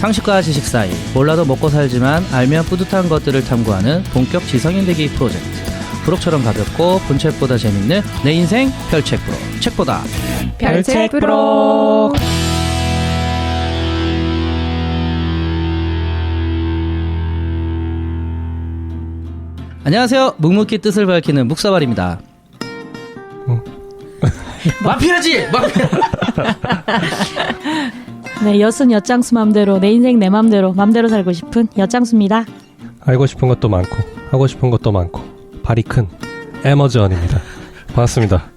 상식과 지식 사이 몰라도 먹고 살지만 알면 뿌듯한 것들을 탐구하는 본격 지성인 되기 프로젝트. 부록처럼 가볍고 본책보다 재밌는 내 인생 별책 부록. 책보다 별책 부록. 안녕하세요. 묵묵히 뜻을 밝히는 묵사발입니다. 마피아지! 마피아! 네, 여순 엿장수 맘대로 내 인생 내 맘대로 살고 싶은 엿장수입니다. 알고 싶은 것도 많고 하고 싶은 것도 많고 발이 큰 에머즈원입니다. 반갑습니다.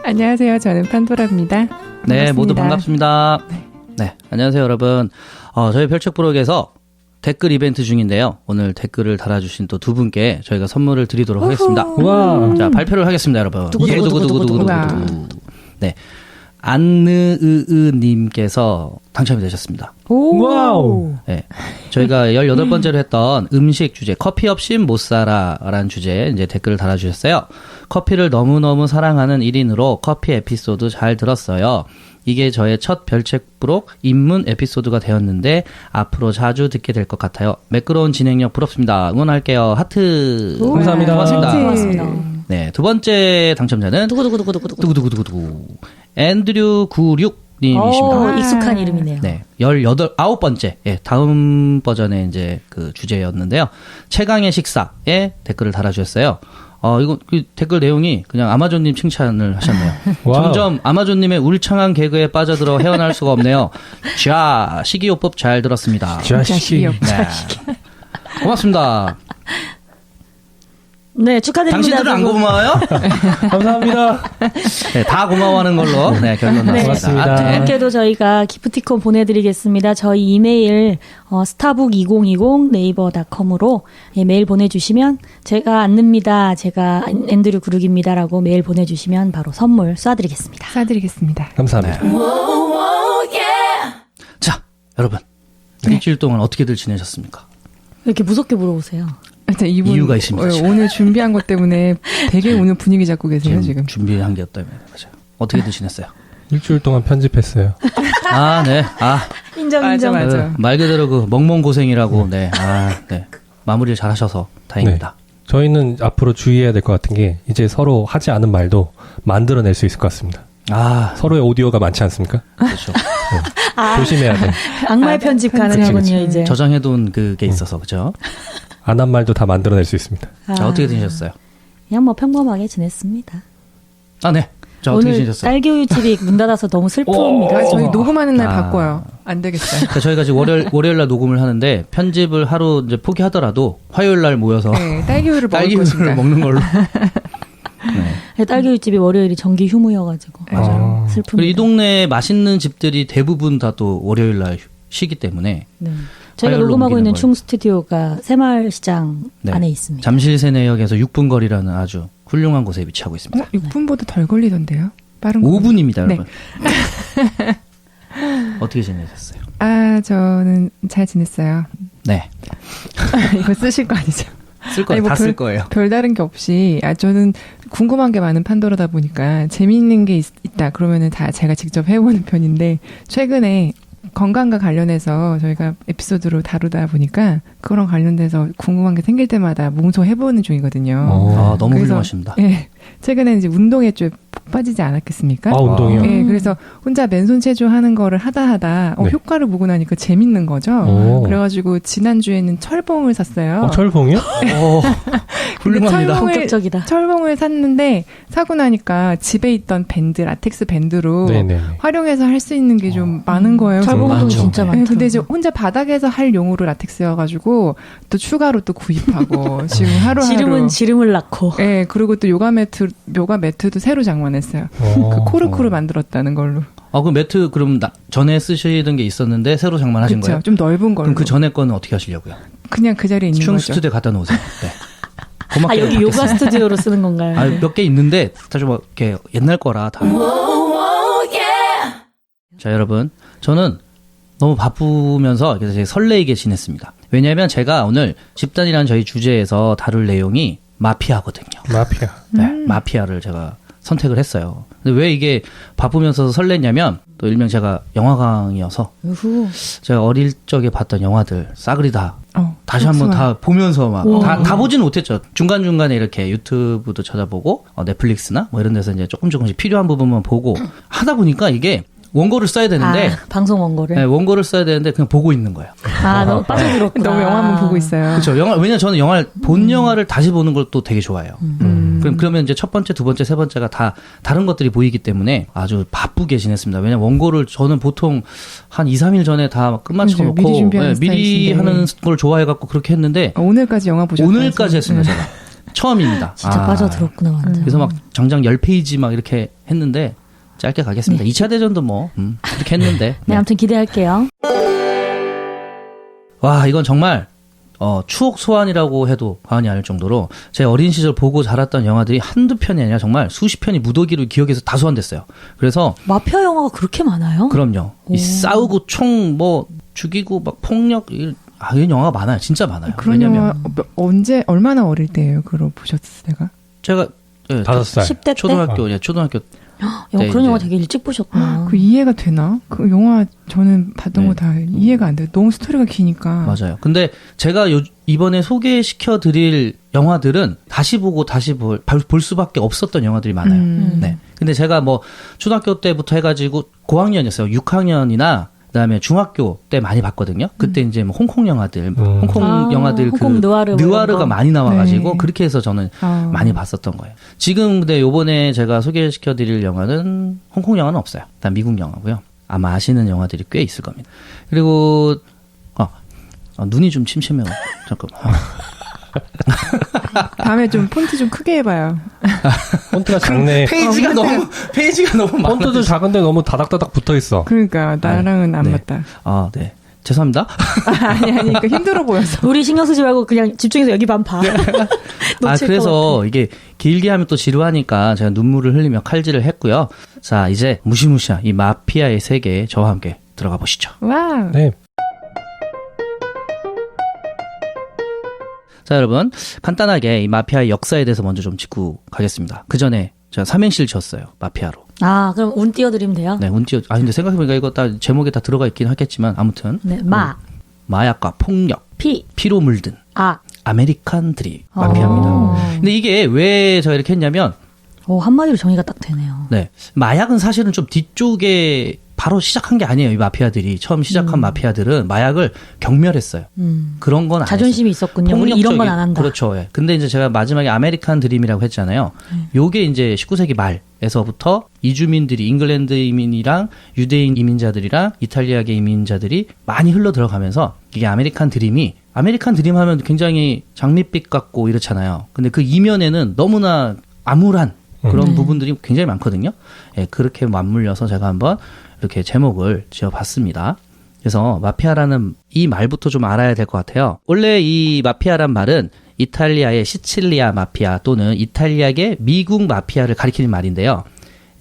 안녕하세요. 저는 판도라입니다. 네, 반갑습니다. 모두 반갑습니다. 네, 안녕하세요, 여러분. 저희 별책 부록에서 댓글 이벤트 중인데요. 오늘 댓글을 달아주신 또 두 분께 저희가 선물을 드리도록 하겠습니다. 와. 자, 발표를 하겠습니다, 여러분. 두구두구두구두구두구. 네. 안느으으님께서 당첨이 되셨습니다. 와우. 네. 저희가 18번째로 했던 음식 주제, 커피 없인 못 살아라는 주제에 이제 댓글을 달아주셨어요. 커피를 너무너무 사랑하는 1인으로 커피 에피소드 잘 들었어요. 이게 저의 첫 별책 부록 입문 에피소드가 되었는데 앞으로 자주 듣게 될 것 같아요. 매끄러운 진행력 부럽습니다. 응원할게요. 하트. 감사합니다. 고맙습니다. 고맙습니다. 네, 두 번째 당첨자는 두구두구두구두구 앤드류 96님이십니다. 익숙한 이름이네요. 네, 19번째, 예, 다음 버전의 이제 그 주제였는데요. 최강의 식사에 댓글을 달아주셨어요. 이거 그 댓글 내용이 그냥 아마존님 칭찬을 하셨네요. 와우. 점점 아마존님의 울창한 개그에 빠져들어 헤어날 수가 없네요. 자, 식이요법 잘 들었습니다. 자식이. 네. 고맙습니다. 네, 축하드립니다. 당신들은 안 고마워요? 감사합니다. 네, 다 고마워하는 걸로 네, 결론 네, 났습니다. 고맙습니다. 네. 분께도 저희가 기프티콘 보내드리겠습니다. 저희 이메일 스타북2020 네이버닷컴으로 메일 보내주시면 제가 안느입니다. 제가 앤드류 구룩입니다라고 메일 보내주시면 바로 선물 쏴드리겠습니다. 사드리겠습니다. 감사합니다. 자, 여러분. 일주일 동안 어떻게들 지내셨습니까? 왜 이렇게 무섭게 물어보세요? 이분, 이유가 있습니다, 지금. 오늘 준비한 것 때문에 되게 오늘 분위기 잡고 계세요, 지금. 준비한 게 없다면 맞아요. 어떻게들 지냈어요? 일주일 동안 편집했어요. 아, 네. 아, 인정. 맞아. 말 그대로 그 멍멍 고생이라고. 네. 아, 네. 마무리를 잘 하셔서 다행입니다. 저희는 앞으로 주의해야 될 것 같은 게 이제 서로 하지 않은 말도 만들어낼 수 있을 것 같습니다. 아, 서로의 오디오가 많지 않습니까? 그렇죠. 조심해야 돼. 악마의 편집 가능하군요, 이제. 저장해둔 그게 있어서, 그죠? 안 한 말도 다 만들어낼 수 있습니다. 자, 어떻게 지내셨어요? 그냥 뭐 평범하게 지냈습니다. 아, 네. 자, 어떻게 오늘 지내셨어요? 딸기우유집이 문 닫아서 너무 슬픕니다. 아, 저희 녹음하는 날 아. 바꿔요. 안 되겠어요. 그러니까 저희가 지금 월요일 날 녹음을 하는데 편집을 하루 이제 포기하더라도 화요일 날 모여서 네, 딸기우유를 먹을 딸기우유를 것입니다. 먹는 걸로. 네. 딸기우유집이 월요일이 정기 휴무여가지고 맞아요. 그리고 슬픕니다. 이 동네에 맛있는 집들이 대부분 다 또 월요일 날 쉬기 때문에 네. 저희가 화요일로 녹음하고 옮기는 있는 거예요. 충 스튜디오가 새마을시장 네. 안에 있습니다. 잠실세내역에서 6분 거리라는 아주 훌륭한 곳에 위치하고 있습니다. 6분보다 덜 걸리던데요? 빠른 거. 5분입니다, 네. 여러분. 어떻게 지내셨어요? 아, 저는 잘 지냈어요. 네. 이거 쓰실 거 아니죠? 쓸 거예요. 아니, 뭐 다 쓸 거예요. 별다른 게 없이, 저는 궁금한 게 많은 판도라다 보니까 재미있는 게 있다. 그러면은 다 제가 직접 해보는 편인데, 최근에 건강과 관련해서 저희가 에피소드로 다루다 보니까 그거랑 관련돼서 궁금한 게 생길 때마다 몽소 해보는 중이거든요. 아, 너무 그래서, 훌륭하십니다. 예. 최근에 이제 운동에 좀 빠지지 않았겠습니까? 아, 운동이요? 예, 그래서 혼자 맨손 체조 하는 거를 하다 네. 효과를 보고 나니까 재밌는 거죠. 오. 그래가지고 지난주에는 철봉을 샀어요. 철봉이요? 오, 훌륭합니다. 철봉을- 본격적이다. 철봉을 샀는데 사고 나니까 집에 있던 밴드, 라텍스 밴드로 네네. 활용해서 할 수 있는 게 좀 많은 거예요. 철봉 운동 많죠. 진짜 네. 많더라고요. 근데 이제 혼자 바닥에서 할 용으로 라텍스여가지고 또 추가로 또 구입하고 지금 하루하루 지름을 낳고 예, 그리고 또 요가 매트도 새로 장만했어요. 그 코르크로 만들었다는 걸로. 그 매트 그럼 전에 쓰시던 게 있었는데 새로 장만하신 그렇죠. 거예요? 좀 넓은 걸로. 그럼 그 전에 거는 어떻게 하시려고요? 그냥 그 자리에 있는 충 거죠. 스튜디오에 갖다 놓으세요. 네. 고맙게 여기 요가 스튜디오로 쓰는 건가요? 네. 몇 개 있는데 사실 뭐 이렇게 옛날 거라 다. 자, 여러분, 저는 너무 바쁘면서 그래서 되게 설레이게 지냈습니다. 왜냐하면 제가 오늘 집단이라는 저희 주제에서 다룰 내용이 마피아거든요. 마피아. 네, 마피아를 제가 선택을 했어요. 근데 왜 이게 바쁘면서 설렜냐면 또 일명 제가 영화광이어서 우후. 제가 어릴 적에 봤던 영화들 싸그리 다 다시 한번 그렇구나. 다 보면서 막 우와. 다 보지는 못했죠. 중간중간에 이렇게 유튜브도 찾아보고 넷플릭스나 뭐 이런 데서 이제 조금씩 필요한 부분만 보고 하다 보니까 이게 원고를 써야 되는데 아, 방송 원고를. 네, 원고를 써야 되는데 그냥 보고 있는 거예요. 아, 너무 빠져들었구나. 너무 영화만 보고 있어요. 그렇죠. 왜냐면 저는 본 영화를 다시 보는 걸 또 되게 좋아해요. 그러면 이제 첫 번째, 두 번째, 세 번째가 다 다른 것들이 보이기 때문에 아주 바쁘게 지냈습니다. 왜냐면 원고를 저는 보통 한 2, 3일 전에 다 끝마쳐 놓고 미리 준비하는 미리 스타일이신데. 하는 걸 좋아해갖고 그렇게 했는데 오늘까지 영화 보셨어요? 오늘까지 했습니다. 제가. 처음입니다. 진짜 빠져들었구나, 완전. 그래서 막 정장 10페이지 막 이렇게 했는데 짧게 가겠습니다. 2차 대전도 뭐 그렇게 했는데 네, 아무튼 기대할게요. 와 이건 정말 추억 소환이라고 해도 과언이 아닐 정도로 제 어린 시절 보고 자랐던 영화들이 한두 편이 아니라 정말 수십 편이 무더기로 기억에서 다 소환됐어요. 그래서 마피아 영화가 그렇게 많아요? 그럼요. 이 싸우고 총 뭐 죽이고 막 폭력 이런 영화가 많아요. 진짜 많아요. 그런 영화 언제 얼마나 어릴 때예요? 그걸 보셨을 때가? 제가 5살. 10대 때? 초등학교 그런 이제- 영화 되게 일찍 보셨구나. 그 이해가 되나? 그 영화 저는 봤던 네. 거 다 이해가 안 돼요. 너무 스토리가 기니까. 맞아요. 근데 제가 이번에 소개시켜 드릴 영화들은 다시 보고 다시 볼 수밖에 없었던 영화들이 많아요. 네. 근데 제가 뭐 초등학교 때부터 해가지고 고학년이었어요. 6학년이나 그다음에 중학교 때 많이 봤거든요. 그때 이제 뭐 홍콩 영화들, 홍콩 영화들 홍콩 느와르 뭐 이런 느와르가 거. 많이 나와가지고 네. 그렇게 해서 저는 많이 봤었던 거예요. 지금 근데 요번에 제가 소개시켜드릴 영화는 홍콩 영화는 없어요. 일단 미국 영화고요. 아마 아시는 영화들이 꽤 있을 겁니다. 그리고 눈이 좀 침침해요. 잠깐만. 다음에 좀 폰트 좀 크게 해봐요. 폰트가 작네. 페이지가 너무 많아. 폰트도 작은데 너무 다닥다닥 붙어 있어. 그러니까 나랑은 안 네. 맞다. 네. 죄송합니다. 아니, 그 힘들어 보여서. 우리 신경 쓰지 말고 그냥 집중해서 여기만 봐. 놓칠 그래서 이게 길게 하면 또 지루하니까 제가 눈물을 흘리며 칼질을 했고요. 자, 이제 무시무시한 이 마피아의 세계에 저와 함께 들어가 보시죠. 와우. 네. 자, 여러분. 간단하게 이 마피아의 역사에 대해서 먼저 좀 짚고 가겠습니다. 그 전에 제가 삼행시를 지었어요. 마피아로. 아, 그럼 운 띄워드리면 돼요? 네, 근데 생각해보니까 이거 다 제목에 다 들어가 있긴 하겠지만, 아무튼. 네, 마약과 폭력, 피로 물든 아메리칸 드림 마피아입니다. 근데 이게 왜 제가 이렇게 했냐면, 한마디로 정의가 딱 되네요. 네. 마약은 사실은 좀 뒤쪽에 바로 시작한 게 아니에요. 이 마피아들이. 처음 시작한 마피아들은 마약을 경멸했어요. 그런 건 안 자존심이 있었군요. 우리 이런 건 안 한다. 그렇죠. 예. 근데 이제 제가 마지막에 아메리칸 드림이라고 했잖아요. 요게 이제 19세기 말에서부터 이주민들이 잉글랜드 이민이랑 유대인 이민자들이랑 이탈리아계 이민자들이 많이 흘러 들어가면서 이게 아메리칸 드림 하면 굉장히 장밋빛 같고 이렇잖아요. 근데 그 이면에는 너무나 암울한 그런 부분들이 굉장히 많거든요. 예, 그렇게 맞물려서 제가 한번 이렇게 제목을 지어봤습니다. 그래서 마피아라는 이 말부터 좀 알아야 될 것 같아요. 원래 이 마피아란 말은 이탈리아의 시칠리아 마피아 또는 이탈리아계 미국 마피아를 가리키는 말인데요.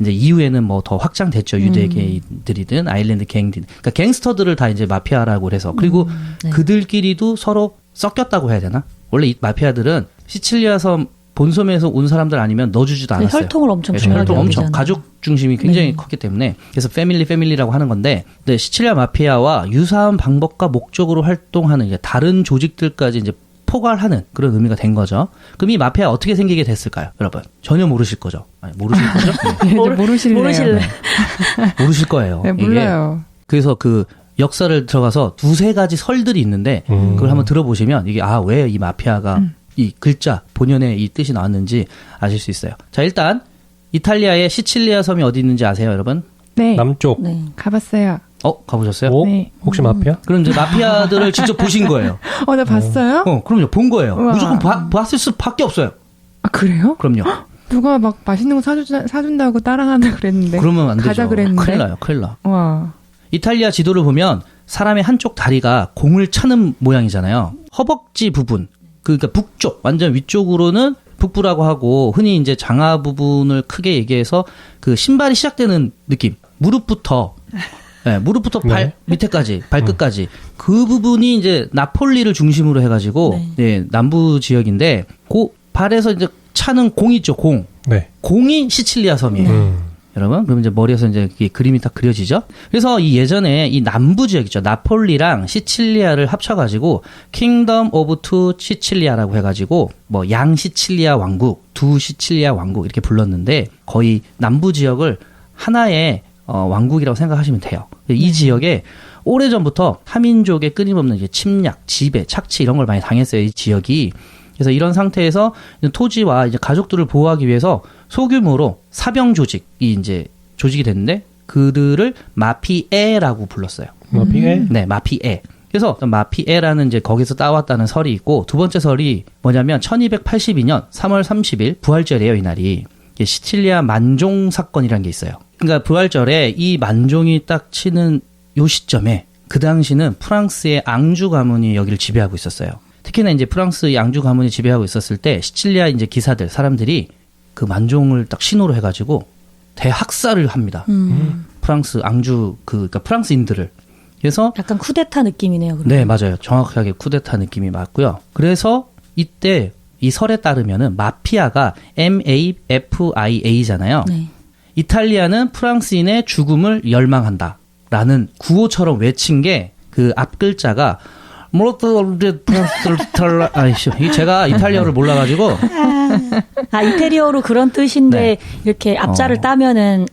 이제 이후에는 뭐 더 확장됐죠. 유대계인들이든 아일랜드 갱들, 그러니까 갱스터들을 다 이제 마피아라고 그래서 그리고 네. 그들끼리도 서로 섞였다고 해야 되나? 원래 이 마피아들은 시칠리아 섬 본섬에서 온 사람들 아니면 넣어주지도 않았어요. 혈통을 엄청 네, 중요하게 혈통 엄청 여기잖아요. 가족 중심이 굉장히 네. 컸기 때문에 그래서 패밀리라고 하는 건데, 근데 시칠리아 마피아와 유사한 방법과 목적으로 활동하는 이제 다른 조직들까지 이제 포괄하는 그런 의미가 된 거죠. 그럼 이 마피아 어떻게 생기게 됐을까요, 여러분? 전혀 모르실 거죠? 아니, 모르실 거죠? 네. 모르실래요? 모르실래. 모르실 거예요. 네, 이게. 몰라요. 그래서 그 역사를 들어가서 두세 가지 설들이 있는데 그걸 한번 들어보시면 이게 왜 이 마피아가 이 글자 본연의 이 뜻이 나왔는지 아실 수 있어요. 자, 일단 이탈리아의 시칠리아 섬이 어디 있는지 아세요, 여러분? 네. 남쪽. 네. 가봤어요. 가보셨어요? 오? 네. 혹시 마피아? 그럼 이제 마피아들을 직접 보신 거예요. 나 봤어요? 그럼요. 본 거예요. 우와. 무조건 봤을 수밖에 없어요. 아, 그래요? 그럼요. 누가 막 맛있는 거 사준다고 따라간다 그랬는데. 그러면 안 되죠. 가자 그랬는데. 큰일 나. 와. 이탈리아 지도를 보면 사람의 한쪽 다리가 공을 차는 모양이잖아요. 허벅지 부분, 그러니까 북쪽, 완전 위쪽으로는 북부라고 하고, 흔히 이제 장하 부분을 크게 얘기해서 그 신발이 시작되는 느낌. 무릎부터 발 네. 밑에까지, 발끝까지. 그 부분이 이제 나폴리를 중심으로 해가지고, 네. 남부 지역인데, 그 발에서 이제 차는 공 있죠, 공. 네. 공이 시칠리아 섬이에요. 여러분, 그럼 이제 머리에서 이제 그림이 딱 그려지죠? 그래서 이 예전에 이 남부 지역 있죠. 나폴리랑 시칠리아를 합쳐가지고 킹덤 오브 투 시칠리아라고 해가지고 뭐 양 시칠리아 왕국, 두 시칠리아 왕국 이렇게 불렀는데 거의 남부 지역을 하나의 왕국이라고 생각하시면 돼요. 이 지역에 오래전부터 타민족의 끊임없는 이제 침략, 지배, 착취 이런 걸 많이 당했어요. 이 지역이. 그래서 이런 상태에서 토지와 이제 가족들을 보호하기 위해서 소규모로 사병 조직이 이제 조직이 됐는데 그들을 마피에라고 불렀어요. 마피에? 네, 마피에. 그래서 마피에라는 이제 거기서 따왔다는 설이 있고 두 번째 설이 뭐냐면 1282년 3월 30일 부활절이에요, 이날이. 시칠리아 만종 사건이라는 게 있어요. 그러니까 부활절에 이 만종이 딱 치는 요 시점에 그 당시는 프랑스의 앙주 가문이 여기를 지배하고 있었어요. 특히나 이제 프랑스의 앙주 가문이 지배하고 있었을 때 시칠리아 이제 기사들 사람들이 그 만종을 딱 신호로 해가지고 대학살을 합니다. 프랑스 앙주 그러니까 프랑스인들을. 그래서 약간 쿠데타 느낌이네요. 그러면. 네, 맞아요. 정확하게 쿠데타 느낌이 맞고요. 그래서 이때 이 설에 따르면은 마피아가 MAFIA잖아요. 네. 이탈리아는 프랑스인의 죽음을 열망한다라는 구호처럼 외친 게 그 앞 글자가 아이씨, 제가 이탈리아를 몰라가지고 이태리어로 그런 뜻인데 네. 이렇게 앞자를 따면은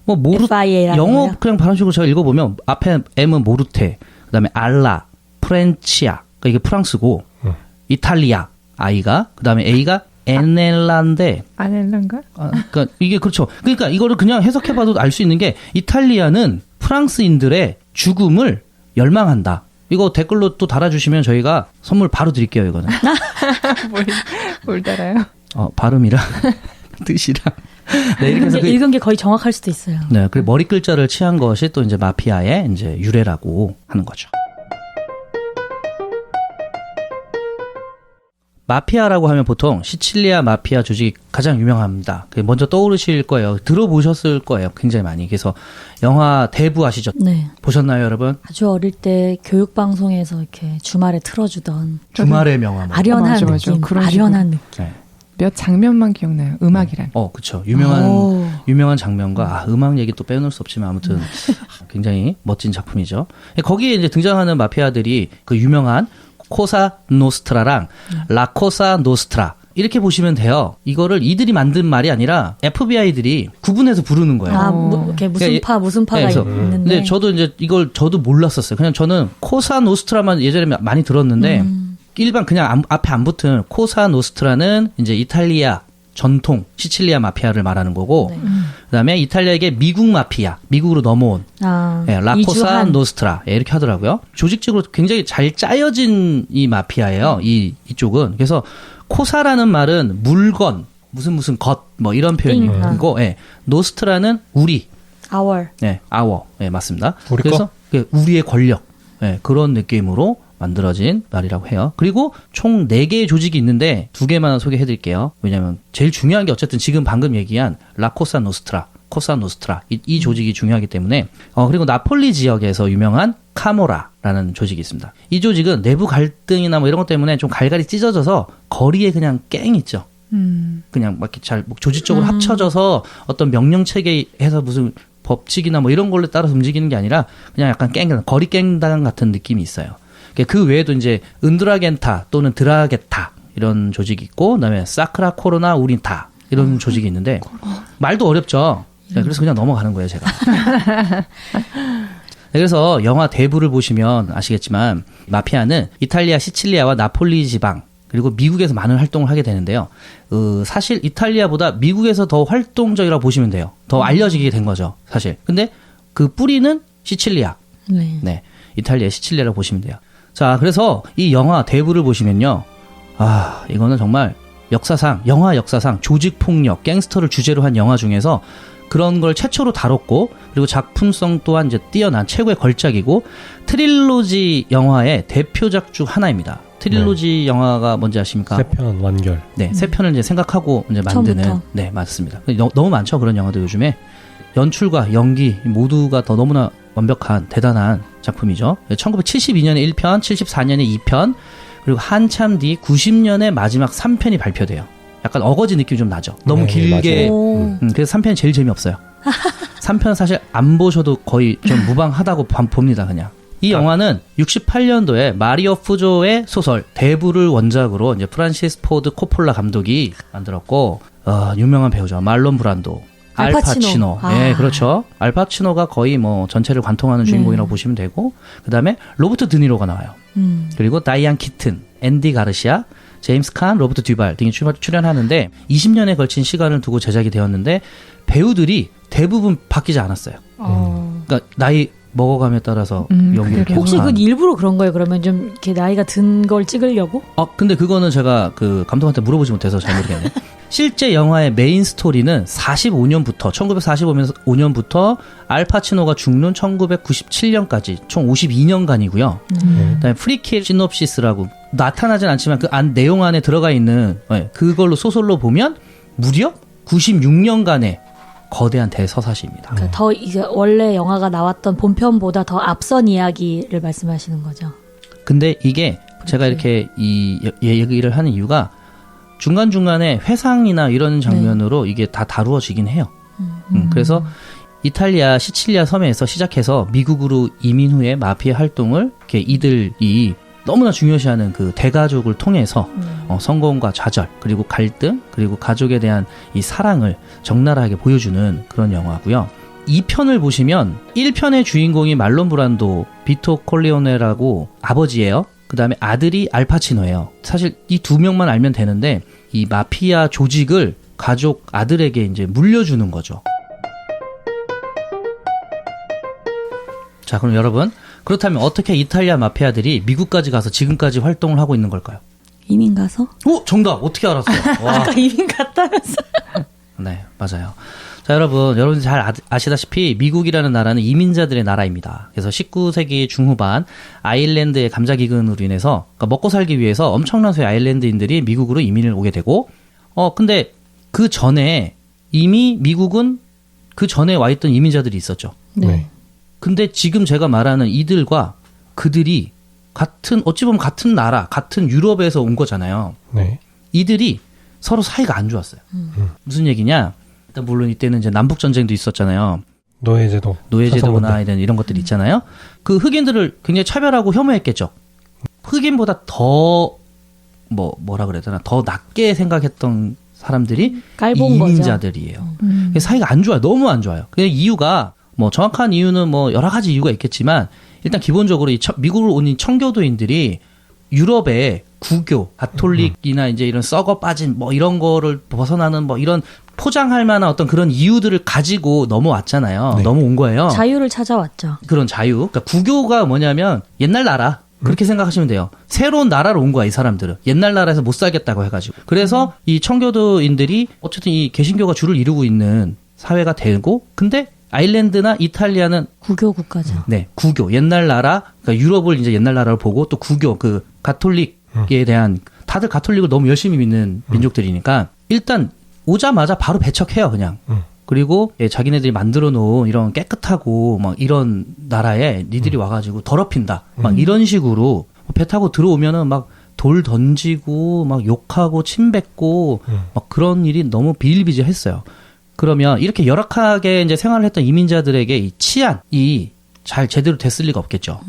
뭐 MAFIA라는 영어 거예요? 그냥 발음식으로 제가 읽어보면 앞에 M은 모르테, 그다음에 알라, 프렌치아, 그러니까 이게 프랑스고 이탈리아 I가 그다음에 A가 에넬란데 아넬란가? 그러니까 이게 그렇죠. 그러니까 이거를 그냥 해석해봐도 알 수 있는 게 이탈리아는 프랑스인들의 죽음을 열망한다. 이거 댓글로 또 달아주시면 저희가 선물 바로 드릴게요, 이거는. 뭘 달아요? 발음이랑 뜻이랑. 네, 이렇게 해서 읽은 게 거의 정확할 수도 있어요. 네, 그 머리 글자를 취한 것이 또 이제 마피아의 이제 유래라고 하는 거죠. 마피아라고 하면 보통 시칠리아 마피아 조직이 가장 유명합니다. 먼저 떠오르실 거예요. 들어보셨을 거예요. 굉장히 많이. 그래서 영화 대부 아시죠? 네. 보셨나요, 여러분? 아주 어릴 때 교육방송에서 이렇게 주말에 틀어주던 주말의 명화. 뭐. 아련한 맞아. 느낌. 그런 아련한 느낌. 네. 몇 장면만 기억나요. 음악이란. 그쵸. 오. 유명한 장면과, 음악 얘기 또 빼놓을 수 없지만 아무튼 굉장히 멋진 작품이죠. 거기에 이제 등장하는 마피아들이 그 유명한 코사 노스트라랑 라코사 노스트라. 이렇게 보시면 돼요. 이거를 이들이 만든 말이 아니라 FBI들이 구분해서 부르는 거예요. 이렇게 무슨 그러니까 파가 그래서 있는데. 근데 저도 이제 이걸 저도 몰랐었어요. 그냥 저는 코사 노스트라만 예전에 많이 들었는데 일반 그냥 앞에 안 붙은 코사 노스트라는 이제 이탈리아 전통 시칠리아 마피아를 말하는 거고, 네. 그다음에 이탈리아에게 미국 마피아, 미국으로 넘어온 라코사 이주한. 노스트라 이렇게 하더라고요. 조직적으로 굉장히 잘 짜여진 이 마피아예요. 이쪽은. 그래서 코사라는 말은 물건, 무슨 것 뭐 이런 표현이고, 노스트라는 우리, our. our, 맞습니다. 우리 그래서 우리의 권력, 그런 느낌으로 만들어진 말이라고 해요. 그리고 총 4개의 조직이 있는데 2개만 소개해드릴게요. 왜냐하면 제일 중요한 게 어쨌든 지금 방금 얘기한 라코사 노스트라, 코사 노스트라 이 조직이 중요하기 때문에 그리고 나폴리 지역에서 유명한 카모라라는 조직이 있습니다. 이 조직은 내부 갈등이나 뭐 이런 것 때문에 좀 갈갈이 찢어져서 거리에 그냥 깽 있죠. 그냥 막 이렇게 잘 조직적으로 합쳐져서 어떤 명령 체계에서 무슨 법칙이나 뭐 이런 걸로 따라서 움직이는 게 아니라 그냥 약간 거리 깽당 같은 느낌이 있어요. 그 외에도 이제 은드라겐타 또는 드라게타 이런 조직이 있고, 그다음에 사크라 코로나 우린타 이런 조직이 있는데 말도 어렵죠. 그래서 그냥 넘어가는 거예요, 제가. 그래서 영화 대부를 보시면 아시겠지만 마피아는 이탈리아 시칠리아와 나폴리 지방 그리고 미국에서 많은 활동을 하게 되는데요. 사실 이탈리아보다 미국에서 더 활동적이라고 보시면 돼요. 더 알려지게 된 거죠, 사실. 근데 그 뿌리는 시칠리아. 네. 이탈리아 시칠리아라고 보시면 돼요. 자, 그래서 이 영화 대부를 보시면요. 이거는 정말 영화 역사상 조직폭력, 갱스터를 주제로 한 영화 중에서 그런 걸 최초로 다뤘고, 그리고 작품성 또한 이제 뛰어난 최고의 걸작이고, 트릴로지 영화의 대표작 중 하나입니다. 트릴로지 영화가 뭔지 아십니까? 3편 완결. 네, 3편을 이제 생각하고 이제 만드는. 처음부터. 네, 맞습니다. 너무 많죠, 그런 영화들 요즘에. 연출과 연기 모두가 더 너무나 완벽한 대단한 작품이죠. 1972년에 1편, 74년에 2편, 그리고 한참 뒤 90년에 마지막 3편이 발표돼요. 약간 어거지 느낌이 좀 나죠. 너무 네, 길게. 맞아요. 오. 그래서 3편이 제일 재미없어요. 3편 사실 안 보셔도 거의 좀 무방하다고 봅니다, 그냥. 이 영화는 68년도에 마리오 푸조의 소설 대부를 원작으로 이제 프란시스 포드 코폴라 감독이 만들었고, 유명한 배우죠. 말론 브란도. 알파치노. 예, 그렇죠. 알파치노가 거의 뭐 전체를 관통하는 주인공이라고 보시면 되고, 그 다음에 로버트 드니로가 나와요. 그리고 다이안 키튼, 앤디 가르시아, 제임스 칸, 로버트 듀발 등이 출연하는데 20년에 걸친 시간을 두고 제작이 되었는데 배우들이 대부분 바뀌지 않았어요. 그러니까 나이 먹어감에 따라서 연기를 계속. 혹시 그 일부러 그런 거예요? 그러면 좀 이렇게 나이가 든 걸 찍으려고? 근데 그거는 제가 그 감독한테 물어보지 못해서 잘 모르겠네. 실제 영화의 메인 스토리는 1945년부터 알파치노가 죽는 1997년까지 총 52년간이고요. 그다음에 프리킬 시놉시스라고 나타나진 않지만 그 안 내용 안에 들어가 있는 그걸로 소설로 보면 무려 96년간의 거대한 대서사시입니다. 그러니까 더 이제 원래 영화가 나왔던 본편보다 더 앞선 이야기를 말씀하시는 거죠. 근데 이게 제가 이렇게 이 얘기를 하는 이유가 중간중간에 회상이나 이런 장면으로 이게 다 다루어지긴 해요. 그래서 이탈리아 시칠리아 섬에서 시작해서 미국으로 이민 후에 마피아 활동을 이렇게 이들이 너무나 중요시하는 그 대가족을 통해서 성공과 좌절 그리고 갈등 그리고 가족에 대한 이 사랑을 적나라하게 보여주는 그런 영화고요. 2편을 보시면 1편의 주인공이 말론 브란도, 비토 콜리오네라고 아버지예요. 그 다음에 아들이 알파치노예요. 사실 이 두 명만 알면 되는데 이 마피아 조직을 가족 아들에게 이제 물려주는 거죠. 자, 그럼 여러분 그렇다면 어떻게 이탈리아 마피아들이 미국까지 가서 지금까지 활동을 하고 있는 걸까요? 이민 가서? 정답! 어떻게 알았어요? 와. 아까 이민 갔다면서. 네, 맞아요. 자, 여러분들 잘 아시다시피 미국이라는 나라는 이민자들의 나라입니다. 그래서 19세기 중후반 아일랜드의 감자기근으로 인해서 그러니까 먹고 살기 위해서 엄청난 수의 아일랜드인들이 미국으로 이민을 오게 되고 근데 그 전에 이미 미국은 그 전에 와 있던 이민자들이 있었죠. 네. 근데 지금 제가 말하는 이들과 그들이 어찌 보면 같은 나라, 같은 유럽에서 온 거잖아요. 네. 이들이 서로 사이가 안 좋았어요. 무슨 얘기냐? 일단 물론 이때는 이제 남북 전쟁도 있었잖아요. 노예제도나 이런 것들이 있잖아요. 그 흑인들을 굉장히 차별하고 혐오했겠죠. 흑인보다 더 뭐라 그래야 되나 더 낮게 생각했던 사람들이 깔본 이민자들이에요. 사이가 안 좋아요. 너무 안 좋아요. 그 이유가 정확한 이유는 여러 가지 이유가 있겠지만 일단 기본적으로 미국으로 온 청교도인들이 유럽의 구교, 가톨릭이나 이제 이런 썩어 빠진 이런 거를 벗어나는 이런 포장할 만한 어떤 그런 이유들을 가지고 넘어왔잖아요. 네. 넘어온 거예요. 자유를 찾아왔죠. 그런 자유. 그러니까 구교가 뭐냐면 옛날 나라. 그렇게 생각하시면 돼요. 새로운 나라로 온 거야, 이 사람들은. 옛날 나라에서 못 살겠다고 해가지고. 그래서 이 청교도인들이 어쨌든 이 개신교가 주를 이루고 있는 사회가 되고, 근데 아일랜드나 이탈리아는 구교 국가죠. 네, 구교. 옛날 나라, 그러니까 유럽을 이제 옛날 나라로 보고 또 구교, 그 가톨릭에 대한 다들 가톨릭을 너무 열심히 믿는 민족들이니까 일단 오자마자 바로 배척해요, 그냥. 그리고 자기네들이 만들어 놓은 이런 깨끗하고 이런 나라에 니들이 와가지고 더럽힌다. 이런 식으로 배 타고 들어오면은 돌 던지고 욕하고 침 뱉고 그런 일이 너무 비일비재했어요. 그러면 이렇게 열악하게 이제 생활을 했던 이민자들에게 이 치안이 잘 제대로 됐을 리가 없겠죠.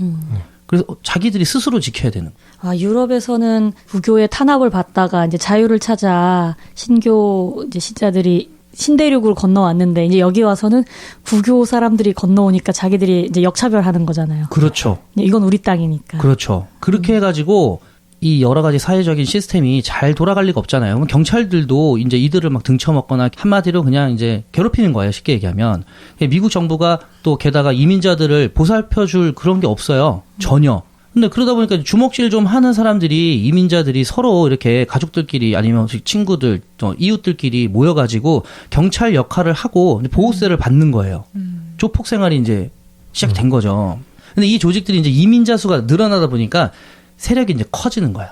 그래서 자기들이 스스로 지켜야 되는. 유럽에서는 구교의 탄압을 받다가 이제 자유를 찾아 신교 이제 신자들이 신대륙으로 건너왔는데 이제 여기 와서는 구교 사람들이 건너오니까 자기들이 이제 역차별하는 거잖아요. 그렇죠. 이건 우리 땅이니까. 그렇죠. 그렇게 해가지고 이 여러 가지 사회적인 시스템이 잘 돌아갈 리가 없잖아요. 그럼 경찰들도 이제 이들을 등쳐먹거나 한마디로 그냥 이제 괴롭히는 거예요. 쉽게 얘기하면. 미국 정부가 또 게다가 이민자들을 보살펴줄 그런 게 없어요. 전혀. 근데 그러다 보니까 주먹질 좀 하는 사람들이 이민자들이 서로 이렇게 가족들끼리 아니면 친구들, 이웃들끼리 모여가지고 경찰 역할을 하고 보호세를 받는 거예요. 조폭 생활이 이제 시작된 거죠. 근데 이 조직들이 이제 이민자 수가 늘어나다 보니까 세력이 이제 커지는 거예요.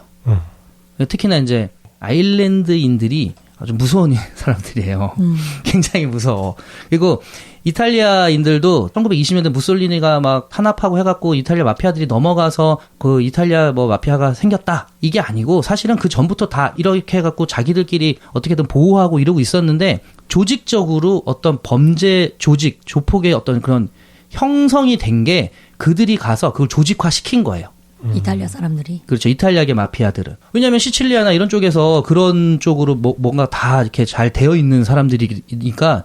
특히나 이제 아일랜드인들이 아주 무서운 사람들이에요. 굉장히 무서워. 그리고 이탈리아인들도 1920년대 무솔리니가 막 탄압하고 해갖고 이탈리아 마피아들이 넘어가서 그 이탈리아 뭐 마피아가 생겼다. 이게 아니고 사실은 그 전부터 다 이렇게 해갖고 자기들끼리 어떻게든 보호하고 이러고 있었는데 조직적으로 어떤 범죄 조직, 조폭의 어떤 그런 형성이 된 게 그들이 가서 그걸 조직화시킨 거예요. 이탈리아 사람들이. 그렇죠. 이탈리아계 마피아들은. 왜냐하면 시칠리아나 이런 쪽에서 그런 쪽으로 뭔가 다 이렇게 잘 되어 있는 사람들이니까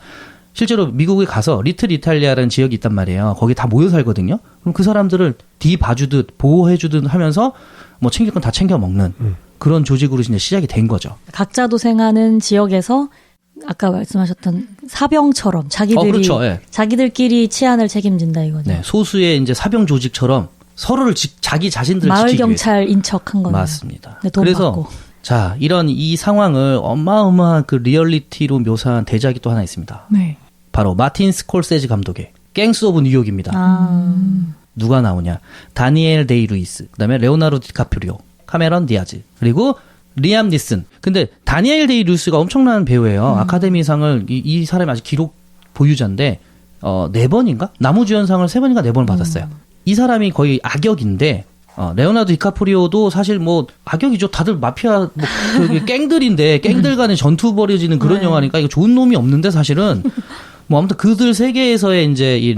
실제로 미국에 가서 리틀 이탈리아라는 지역이 있단 말이에요. 거기 다 모여 살거든요. 그럼 그 사람들을 뒤 봐주듯 보호해주듯 하면서 뭐 챙길 건 다 챙겨 먹는 그런 조직으로 이제 시작이 된 거죠. 각자 도생하는 지역에서 아까 말씀하셨던 사병처럼 자기들이 그렇죠. 예. 자기들끼리 치안을 책임진다 이거죠. 네, 소수의 이제 사병 조직처럼 서로를 자기 자신들을 마을 지키기 경찰인 척한 거예요. 맞습니다. 네, 돈 그래서 받고. 자, 이 상황을 어마어마한 그 리얼리티로 묘사한 대작이 또 하나 있습니다. 네. 바로 마틴 스콜세지 감독의 갱스 오브 뉴욕입니다. 누가 나오냐? 다니엘 데이 루이스, 그다음에 레오나르도 디카프리오, 카메론 디아즈, 그리고 리암 니슨. 근데 다니엘 데이 루이스가 엄청난 배우예요. 아카데미상을 이 사람이 아직 기록 보유자인데 4번인가? 나무주연상을 3번인가 4번을 받았어요. 이 사람이 거의 악역인데 레오나르도 디카프리오도 사실 뭐 악역이죠. 다들 마피아 뭐 갱들인데 갱들 간의 전투 벌어지는 그런 영화니까 이거 좋은 놈이 없는데 사실은 뭐 아무튼 그들 세계에서의 이제 이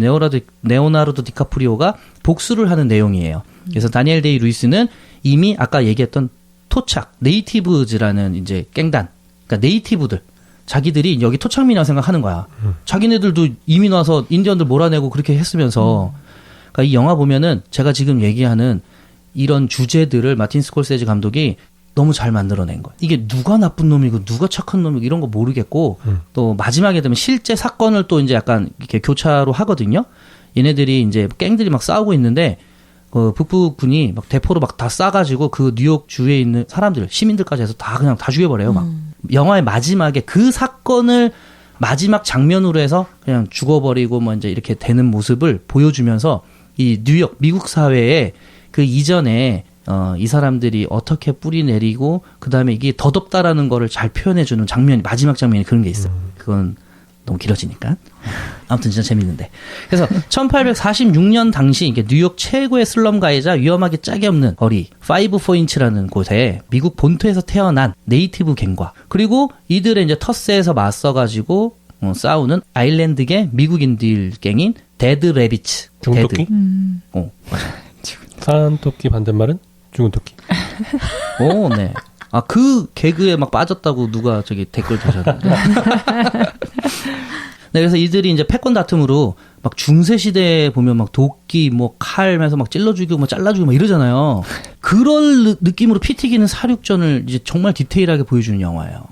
레오나르도 디카프리오가 복수를 하는 내용이에요. 그래서 다니엘 데이 루이스는 이미 아까 얘기했던 토착 네이티브즈라는 이제 갱단, 그러니까 네이티브들 자기들이 여기 토착민이라고 생각하는 거야. 자기네들도 이민 와서 인디언들 몰아내고 그렇게 했으면서. 그러니까 이 영화 보면은 제가 지금 얘기하는 이런 주제들을 마틴 스콜세지 감독이 너무 잘 만들어낸 거예요. 이게 누가 나쁜 놈이고 누가 착한 놈이고 이런 거 모르겠고 또 마지막에 되면 실제 사건을 또 이제 약간 이렇게 교차로 하거든요. 얘네들이 이제 갱들이 막 싸우고 있는데 그 북부군이 막 대포로 막 다 쏴가지고 그 뉴욕 주에 있는 사람들 시민들까지 해서 다 그냥 다 죽여버려요. 막 영화의 마지막에 그 사건을 마지막 장면으로 해서 그냥 죽어버리고 뭐 이제 이렇게 되는 모습을 보여주면서 이 뉴욕 미국 사회에 그 이전에 이 사람들이 어떻게 뿌리 내리고 그다음에 이게 덧없다라는 거를 잘 표현해주는 장면이 마지막 장면이 그런 게 있어요. 그건 너무 길어지니까. 아무튼 진짜 재밌는데. 그래서 1846년 당시 이게 뉴욕 최고의 슬럼 가해자 위험하게 짝이 없는 거리 5포인트라는 곳에 미국 본토에서 태어난 네이티브 갱과 그리고 이들의 이제 터스에서 맞서가지고 싸우는 아일랜드계 미국인들 갱인 데드 레비츠. 죽은 토끼? 맞아. 살아난 토끼 반대말은 죽은 토끼. 오, 네. 아, 그 개그에 막 빠졌다고 누가 저기 댓글 다셨는데. 네, 그래서 이들이 이제 패권 다툼으로 막 중세 시대에 보면 막 도끼, 뭐 칼면서 막 찔러 죽이고 뭐 잘라 죽이고 막 이러잖아요. 그런 느낌으로 피 튀기는 사륙전을 이제 정말 디테일하게 보여주는 영화예요.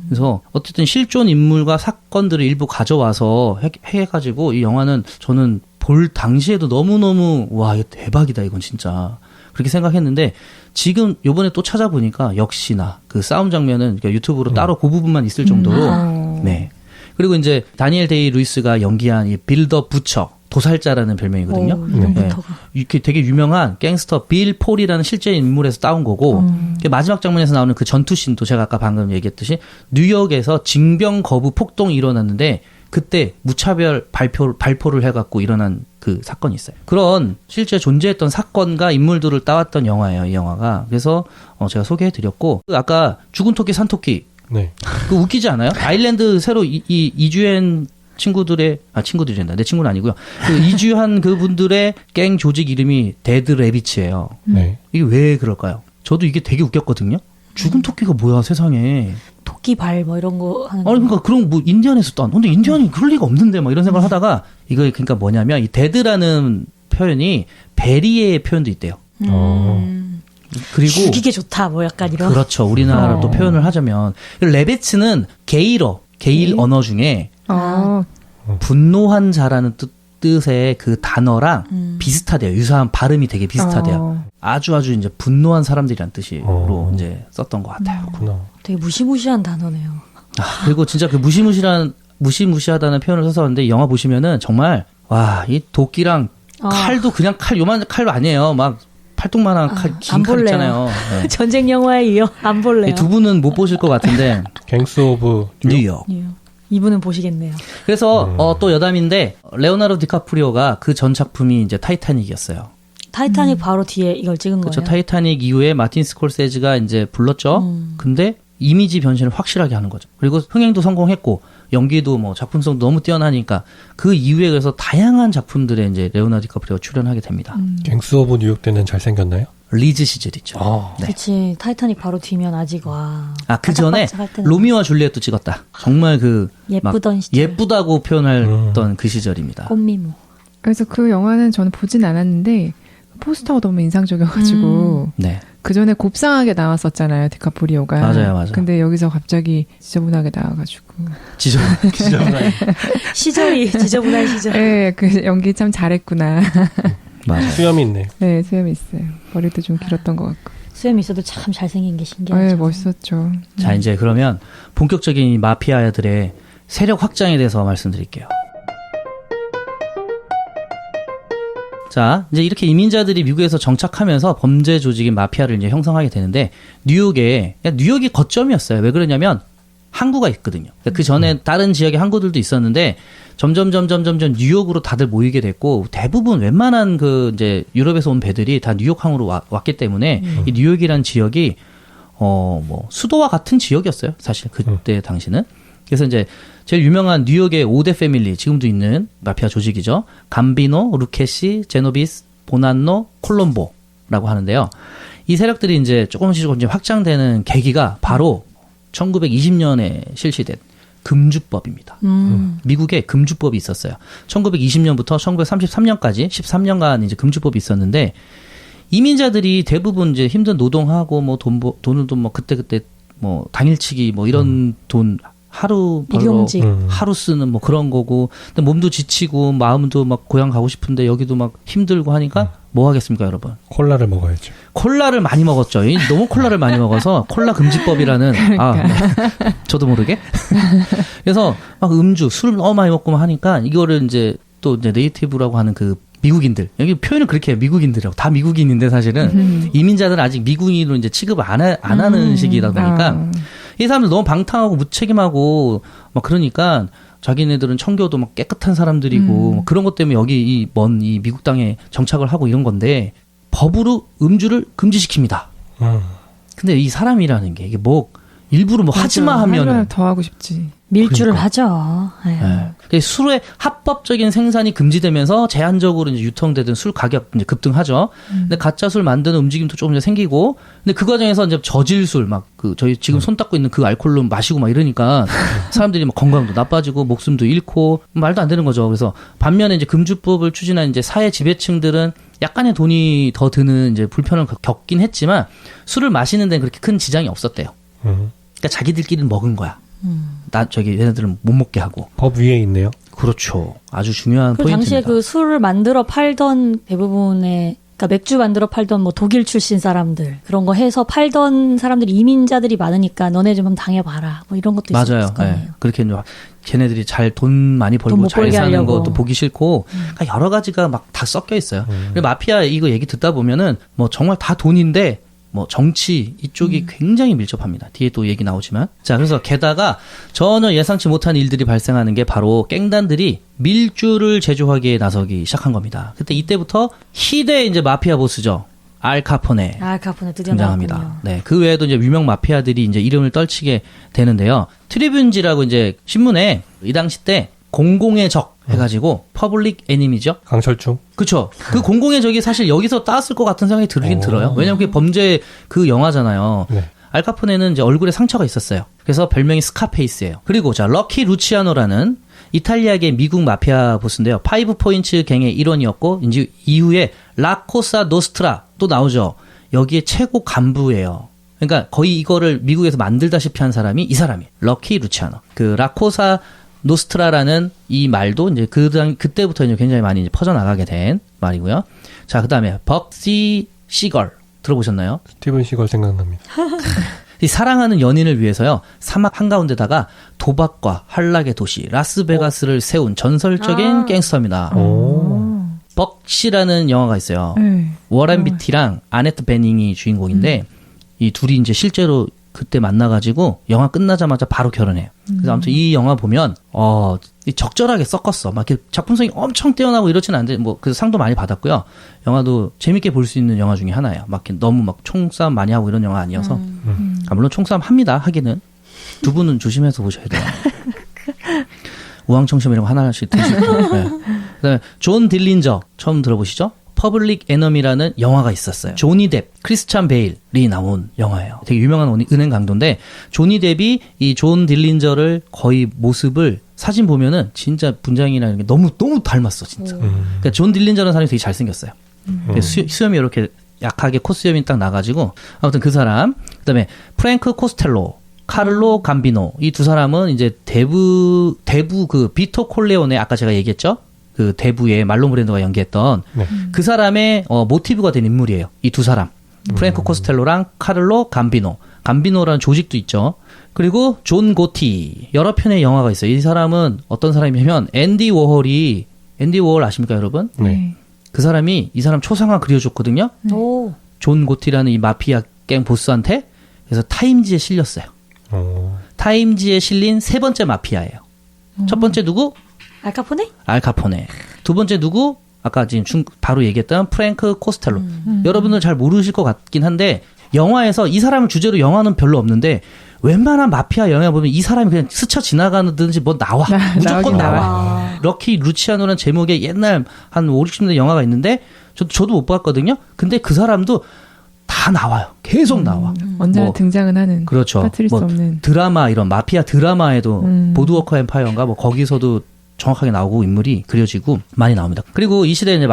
그래서 어쨌든 실존 인물과 사건들을 일부 가져와서 해가지고 이 영화는 저는 볼 당시에도 너무너무 와, 이거 대박이다, 이건 진짜. 그렇게 생각했는데 지금 요번에 또 찾아보니까 역시나 그 싸움 장면은 그러니까 유튜브로 따로 그 부분만 있을 정도로 네. 그리고 이제 다니엘 데이 루이스가 연기한 이 빌 더 부처 도살자라는 별명이거든요. 네. 이렇게 되게 유명한 갱스터 빌 폴이라는 실제 인물에서 따온 거고 마지막 장면에서 나오는 그 전투씬도 제가 아까 방금 얘기했듯이 뉴욕에서 징병 거부 폭동이 일어났는데 그때 무차별 발포를 해갖고 일어난 그 사건이 있어요. 그런 실제 존재했던 사건과 인물들을 따왔던 영화예요, 이 영화가. 그래서 제가 소개해드렸고 아까 죽은 토끼 산 토끼 네. 그 웃기지 않아요? 아일랜드 새로 이주한 친구들이란다. 내 친구는 아니고요. 그 이주한 그분들의 갱 조직 이름이 데드 레비츠예요. 네. 이게 왜 그럴까요? 저도 이게 되게 웃겼거든요. 죽은 토끼가 뭐야, 세상에. 토끼 발 뭐 이런 거 하는 거. 아니 그러니까 그런 뭐 인디언에서 안. 근데 인디언이 그럴 리가 없는데 막 이런 생각을 하다가 이거 그러니까 뭐냐면 이 데드라는 표현이 베리의 표현도 있대요. 그리고 죽이게 좋다 뭐 약간 이런. 그렇죠. 우리나라로 표현을 하자면 레베츠는 게일 언어 중에 분노한 자라는 뜻의 그 단어랑 비슷하대요. 유사한 발음이 되게 비슷하대요. 아주 이제 분노한 사람들이란 뜻으로 이제 썼던 것 같아요. 그렇구나. 되게 무시무시한 단어네요. 그리고 진짜 그 무시무시하다는 표현을 써서는데 영화 보시면은 정말 와, 이 도끼랑 칼도 그냥 요만 칼도 아니에요. 막 팔뚝만한 긴 칼 있잖아요. 네. 전쟁 영화에 이어 안 볼래요. 두 분은 못 보실 것 같은데 갱스 오브 뉴욕. 이분은 보시겠네요. 그래서 또 여담인데 레오나르도 디카프리오가 그 전 작품이 이제 타이타닉이었어요. 타이타닉 바로 뒤에 이걸 찍은 그렇죠. 거예요. 타이타닉 이후에 마틴 스콜세지가 이제 불렀죠. 근데 이미지 변신을 확실하게 하는 거죠. 그리고 흥행도 성공했고 연기도 뭐 작품성도 너무 뛰어나니까 그 이후에 그래서 다양한 작품들에 이제 레오나르도 디카프리오가 출연하게 됩니다. 갱스 오브 뉴욕 때는 잘생겼나요? 리즈 시절이죠. 네. 그렇지. 타이타닉 바로 뒤면 아직 와. 그 전에 바짝바짝할 때는 로미오와 줄리엣도 찍었다. 정말 그 예쁘던 막 시절. 예쁘다고 표현했던 그 시절입니다. 꽃미모. 그래서 그 영화는 저는 보진 않았는데 포스터가 너무 인상적이어가지고 네. 그 전에 곱상하게 나왔었잖아요, 디카프리오가. 맞아요. 근데 여기서 갑자기 지저분하게 나와가지고. 지저분한. 시절이 지저분한 시절. 네, 그 연기 참 잘했구나. 맞아요. 수염이 있네요. 네, 수염이 있어요. 머리도 좀 길었던 것 같고. 수염 있어도 참 잘생긴 게 신기하죠. 네, 멋있었죠. 자, 이제 그러면 본격적인 이 마피아들의 세력 확장에 대해서 말씀드릴게요. 자, 이제 이렇게 이민자들이 미국에서 정착하면서 범죄 조직인 마피아를 이제 형성하게 되는데 뉴욕이 거점이었어요. 왜 그러냐면 항구가 있거든요. 그 전에 다른 지역의 항구들도 있었는데 점점 뉴욕으로 다들 모이게 됐고 대부분 웬만한 그 이제 유럽에서 온 배들이 다 뉴욕항으로 왔기 때문에 이 뉴욕이란 지역이 뭐 수도와 같은 지역이었어요. 사실 그때 당시는. 그래서 이제 제일 유명한 뉴욕의 5대 패밀리, 지금도 있는 마피아 조직이죠. 감비노, 루케시, 제노비스, 보난노, 콜롬보라고 하는데요. 이 세력들이 이제 조금씩 확장되는 계기가 바로 1920년에 실시된 금주법입니다. 미국에 금주법이 있었어요. 1920년부터 1933년까지 13년간 이제 금주법이 있었는데 이민자들이 대부분 이제 힘든 노동하고 뭐 돈을 뭐 그때 뭐 당일치기 뭐 이런 돈 하루 벌러 하루 쓰는 뭐 그런 거고 근데 몸도 지치고 마음도 막 고향 가고 싶은데 여기도 막 힘들고 하니까 뭐 하겠습니까, 여러분? 콜라를 먹어야죠. 콜라를 많이 먹었죠. 너무 콜라를 많이 먹어서 콜라 금지법이라는 네. 저도 모르게 그래서 막 음주 술을 너무 많이 먹고 하니까 이거를 이제 또 이제 네이티브라고 하는 그 미국인들 여기 표현을 그렇게 해요. 미국인들이라고 다 미국인인데 사실은 이민자들은 아직 미국인으로 이제 취급을 안 하는 시기다 보니까 이 사람들 너무 방탕하고 무책임하고 막 그러니까 자기네들은 청교도 막 깨끗한 사람들이고 막 그런 것 때문에 여기 이 미국 땅에 정착을 하고 이런 건데 법으로 음주를 금지시킵니다. 근데 이 사람이라는 게 이게 뭐 일부러 뭐 하지마 하면 더 하고 싶지. 밀주를 그러니까. 하죠. 네. 술의 합법적인 생산이 금지되면서 제한적으로 이제 유통되던 술 가격 이제 급등하죠. 근데 가짜 술 만드는 움직임도 조금 이제 생기고, 근데 그 과정에서 이제 저질 술 막 저희 지금 손 닦고 있는 그 알코올로 마시고 막 이러니까 사람들이 막 건강도 나빠지고 목숨도 잃고 말도 안 되는 거죠. 그래서 반면에 이제 금주법을 추진한 이제 사회 지배층들은 약간의 돈이 더 드는 이제 불편을 겪긴 했지만 술을 마시는 데는 그렇게 큰 지장이 없었대요. 그러니까 자기들끼리는 먹은 거야. 얘네들은 못 먹게 하고. 법 위에 있네요. 그렇죠. 아주 중요한 그 포인트입니다. 당시에 그 술을 만들어 팔던 대부분의 그러니까 맥주 만들어 팔던 뭐 독일 출신 사람들 그런 거 해서 팔던 사람들이 이민자들이 많으니까 너네 좀 한번 당해봐라. 뭐 이런 것도 맞아요. 있었을 거예요. 네. 그렇게 이제 걔네들이 돈 많이 돈 벌고 못 잘 벌게 사는 하려고. 것도 보기 싫고 그러니까 여러 가지가 막 다 섞여 있어요. 그리고 마피아 이거 얘기 듣다 보면은 뭐 정말 다 돈인데 뭐 정치 이쪽이 굉장히 밀접합니다. 뒤에 또 얘기 나오지만. 자, 그래서 게다가 전혀 예상치 못한 일들이 발생하는 게 바로 갱단들이 밀주를 제조하기에 나서기 시작한 겁니다. 그때 이때부터 희대 이제 마피아 보스죠. 알 카포네. 알 카포네 드디어 등장합니다. 나왔군요. 네, 그 외에도 이제 유명 마피아들이 이제 이름을 떨치게 되는데요. 트리뷴지라고 이제 신문에 이 당시 때 공공의 적 해가지고 퍼블릭 애니미죠. 강철중. 그렇죠. 그 공공의 적이 사실 여기서 따왔을 것 같은 생각이 들긴 들어요. 왜냐면 그게 범죄 그 영화잖아요. 네. 알카포네는 이제 얼굴에 상처가 있었어요. 그래서 별명이 스카페이스예요. 그리고 자 럭키 루치아노라는 이탈리아계 미국 마피아 보스인데요. 5포인트 갱의 일원이었고 이제 이후에 라코사 노스트라 또 나오죠. 여기에 최고 간부예요. 그러니까 거의 이거를 미국에서 만들다시피 한 사람이 이 사람이 럭키 루치아노. 그 라코사 노스트라라는 이 말도 이제 그때부터 이제 굉장히 많이 이제 퍼져나가게 된 말이고요. 자, 그 다음에 벅시 시걸 들어보셨나요? 스티븐 시걸 생각납니다. 이 사랑하는 연인을 위해서요 사막 한가운데다가 도박과 한락의 도시 라스베가스를 세운 전설적인 갱스터입니다. 벅시라는 영화가 있어요. 워렌 비티랑 아네트 베닝이 주인공인데 이 둘이 이제 실제로 그때 만나가지고 영화 끝나자마자 바로 결혼해요. 그래서 아무튼 이 영화 보면 적절하게 섞었어. 막 이렇게 작품성이 엄청 뛰어나고 이렇지는 않은데 뭐 그 상도 많이 받았고요. 영화도 재밌게 볼 수 있는 영화 중에 하나예요. 막 이렇게 너무 막 총싸움 많이 하고 이런 영화 아니어서. 물론 총싸움 합니다. 하기는 두 분은 조심해서 보셔야 돼요. 우황청심 이런 거 하나씩 드시고. 네. 그다음에 존 딜린저 처음 들어보시죠? 퍼블릭 에너미라는 영화가 있었어요. 조니 뎁, 크리스찬 베일이 나온 영화예요. 되게 유명한 은행 강도인데 조니 뎁이 이 존 딜린저를 거의 모습을 사진 보면은 진짜 분장이나 이런 게 너무 닮았어 진짜. 그러니까 존 딜린저라는 사람이 되게 잘생겼어요. 수염이 이렇게 약하게 콧수염이 딱 나가지고 아무튼 그 사람. 그다음에 프랭크 코스텔로, 카를로 감비노 이 두 사람은 이제 대부 그 비토 콜레오네 아까 제가 얘기했죠. 그 대부의 말론 브랜도가 연기했던 그 사람의 모티브가 된 인물이에요. 이 두 사람. 프랭크 코스텔로랑 카를로 감비노라는 조직도 있죠. 그리고 존 고티. 여러 편의 영화가 있어요. 이 사람은 어떤 사람이냐면 앤디 워홀 아십니까, 여러분? 네. 그 사람이 이 사람 초상화 그려줬거든요. 오. 존 고티라는 이 마피아 갱 보스한테. 그래서 타임지에 실렸어요. 타임지에 실린 세 번째 마피아예요. 첫 번째 누구? 알카포네? 알카포네. 두 번째 누구? 아까 지금 바로 얘기했던 프랭크 코스텔로. 여러분들 잘 모르실 것 같긴 한데 영화에서 이 사람을 주제로 영화는 별로 없는데 웬만한 마피아 영화 보면 이 사람이 그냥 스쳐 지나가는지 뭐 나와. 무조건 나와. 럭키 루치아노라는 제목의 옛날 한 5, 60년대 영화가 있는데 저도 못 봤거든요. 근데 그 사람도 다 나와요. 계속 나와. 언제나 뭐, 등장은 하는. 그렇죠. 빠뜨릴 수 없는. 드라마 이런 마피아 드라마에도 보드워커 엠파이어인가 뭐 거기서도 정확하게 나오고 인물이 그려지고 많이 나옵니다. 그리고 이 시대에 이제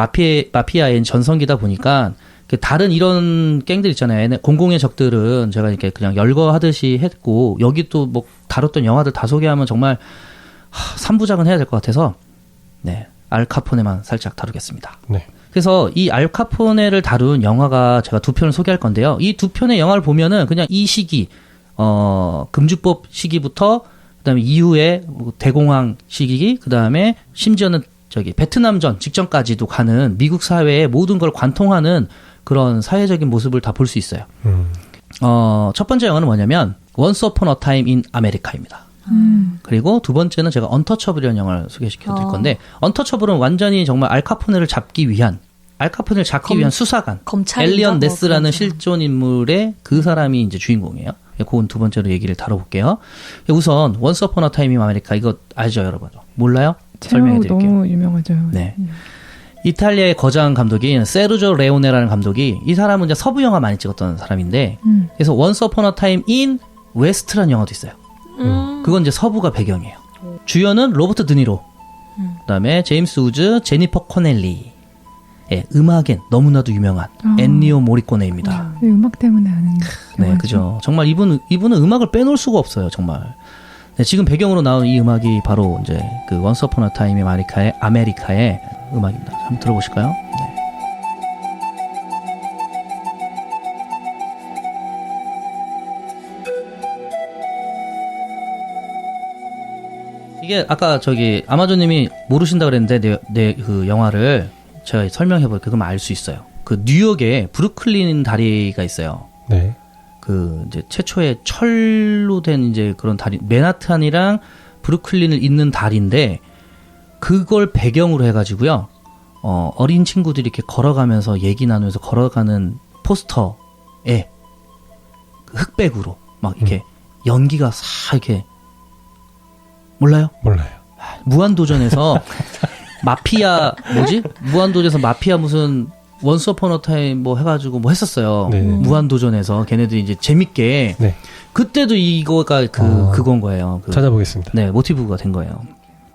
마피아의 전성기다 보니까 다른 이런 갱들 있잖아요. 공공의 적들은 제가 이렇게 그냥 열거하듯이 했고 여기 또 뭐 다뤘던 영화들 다 소개하면 정말 3부작은 해야 될 것 같아서 네, 알카포네만 살짝 다루겠습니다. 네. 그래서 이 알카포네를 다룬 영화가 제가 두 편을 소개할 건데요. 이 두 편의 영화를 보면은 그냥 이 시기 금주법 시기부터 그다음에 이후에 대공황 시기, 그다음에 심지어는 베트남전 직전까지도 가는 미국 사회의 모든 걸 관통하는 그런 사회적인 모습을 다 볼 수 있어요. 첫 번째 영화는 뭐냐면 Once Upon a Time in America입니다. 그리고 두 번째는 제가 언터처블이라는 영화를 소개시켜 드릴 건데 언터처블은 완전히 정말 알카포네를 잡기 위한 수사관 엘리언 네스라는 실존 인물의 그 사람이 이제 주인공이에요. 그건 두 번째로 얘기를 다뤄볼게요. 우선 Once Upon a Time in America 이거 알죠, 여러분? 몰라요? 설명해 드릴게요. 너무 유명하죠. 네. 이탈리아의 거장 감독인 세르조 레오네라는 감독이 이 사람은 이제 서부 영화 많이 찍었던 사람인데 그래서 Once Upon a Time in West라는 영화도 있어요. 그건 이제 서부가 배경이에요. 주연은 로버트 드니로, 그다음에 제임스 우즈, 제니퍼 코넬리. 예, 음악엔 너무나도 유명한 엔니오 모리코네입니다. 음악 때문에 아는. 네, 그죠. 정말 이분은 음악을 빼놓을 수가 없어요, 정말. 네, 지금 배경으로 나온 이 음악이 바로 이제 그 Once Upon a Time in 아메리카의 음악입니다. 한번 들어보실까요? 네. 이게 아까 아마존님이 모르신다 그랬는데 그 영화를 제가 설명해볼게요. 그러면 알 수 있어요. 그 뉴욕에 브루클린 다리가 있어요. 네. 그 이제 최초의 철로 된 이제 그런 다리, 맨하탄이랑 브루클린을 잇는 다리인데 그걸 배경으로 해가지고요. 어린 친구들이 이렇게 걸어가면서 얘기 나누면서 걸어가는 포스터에 그 흑백으로 막 이렇게 연기가 싹 이렇게 몰라요? 몰라요. 무한도전에서 무한도전에서 마피아 무슨 원스 어폰 어 타임 뭐 해가지고 뭐 했었어요. 네. 무한도전에서 걔네들이 이제 재밌게. 네. 그때도 이거가 그건 거예요. 찾아보겠습니다. 네, 모티브가 된 거예요.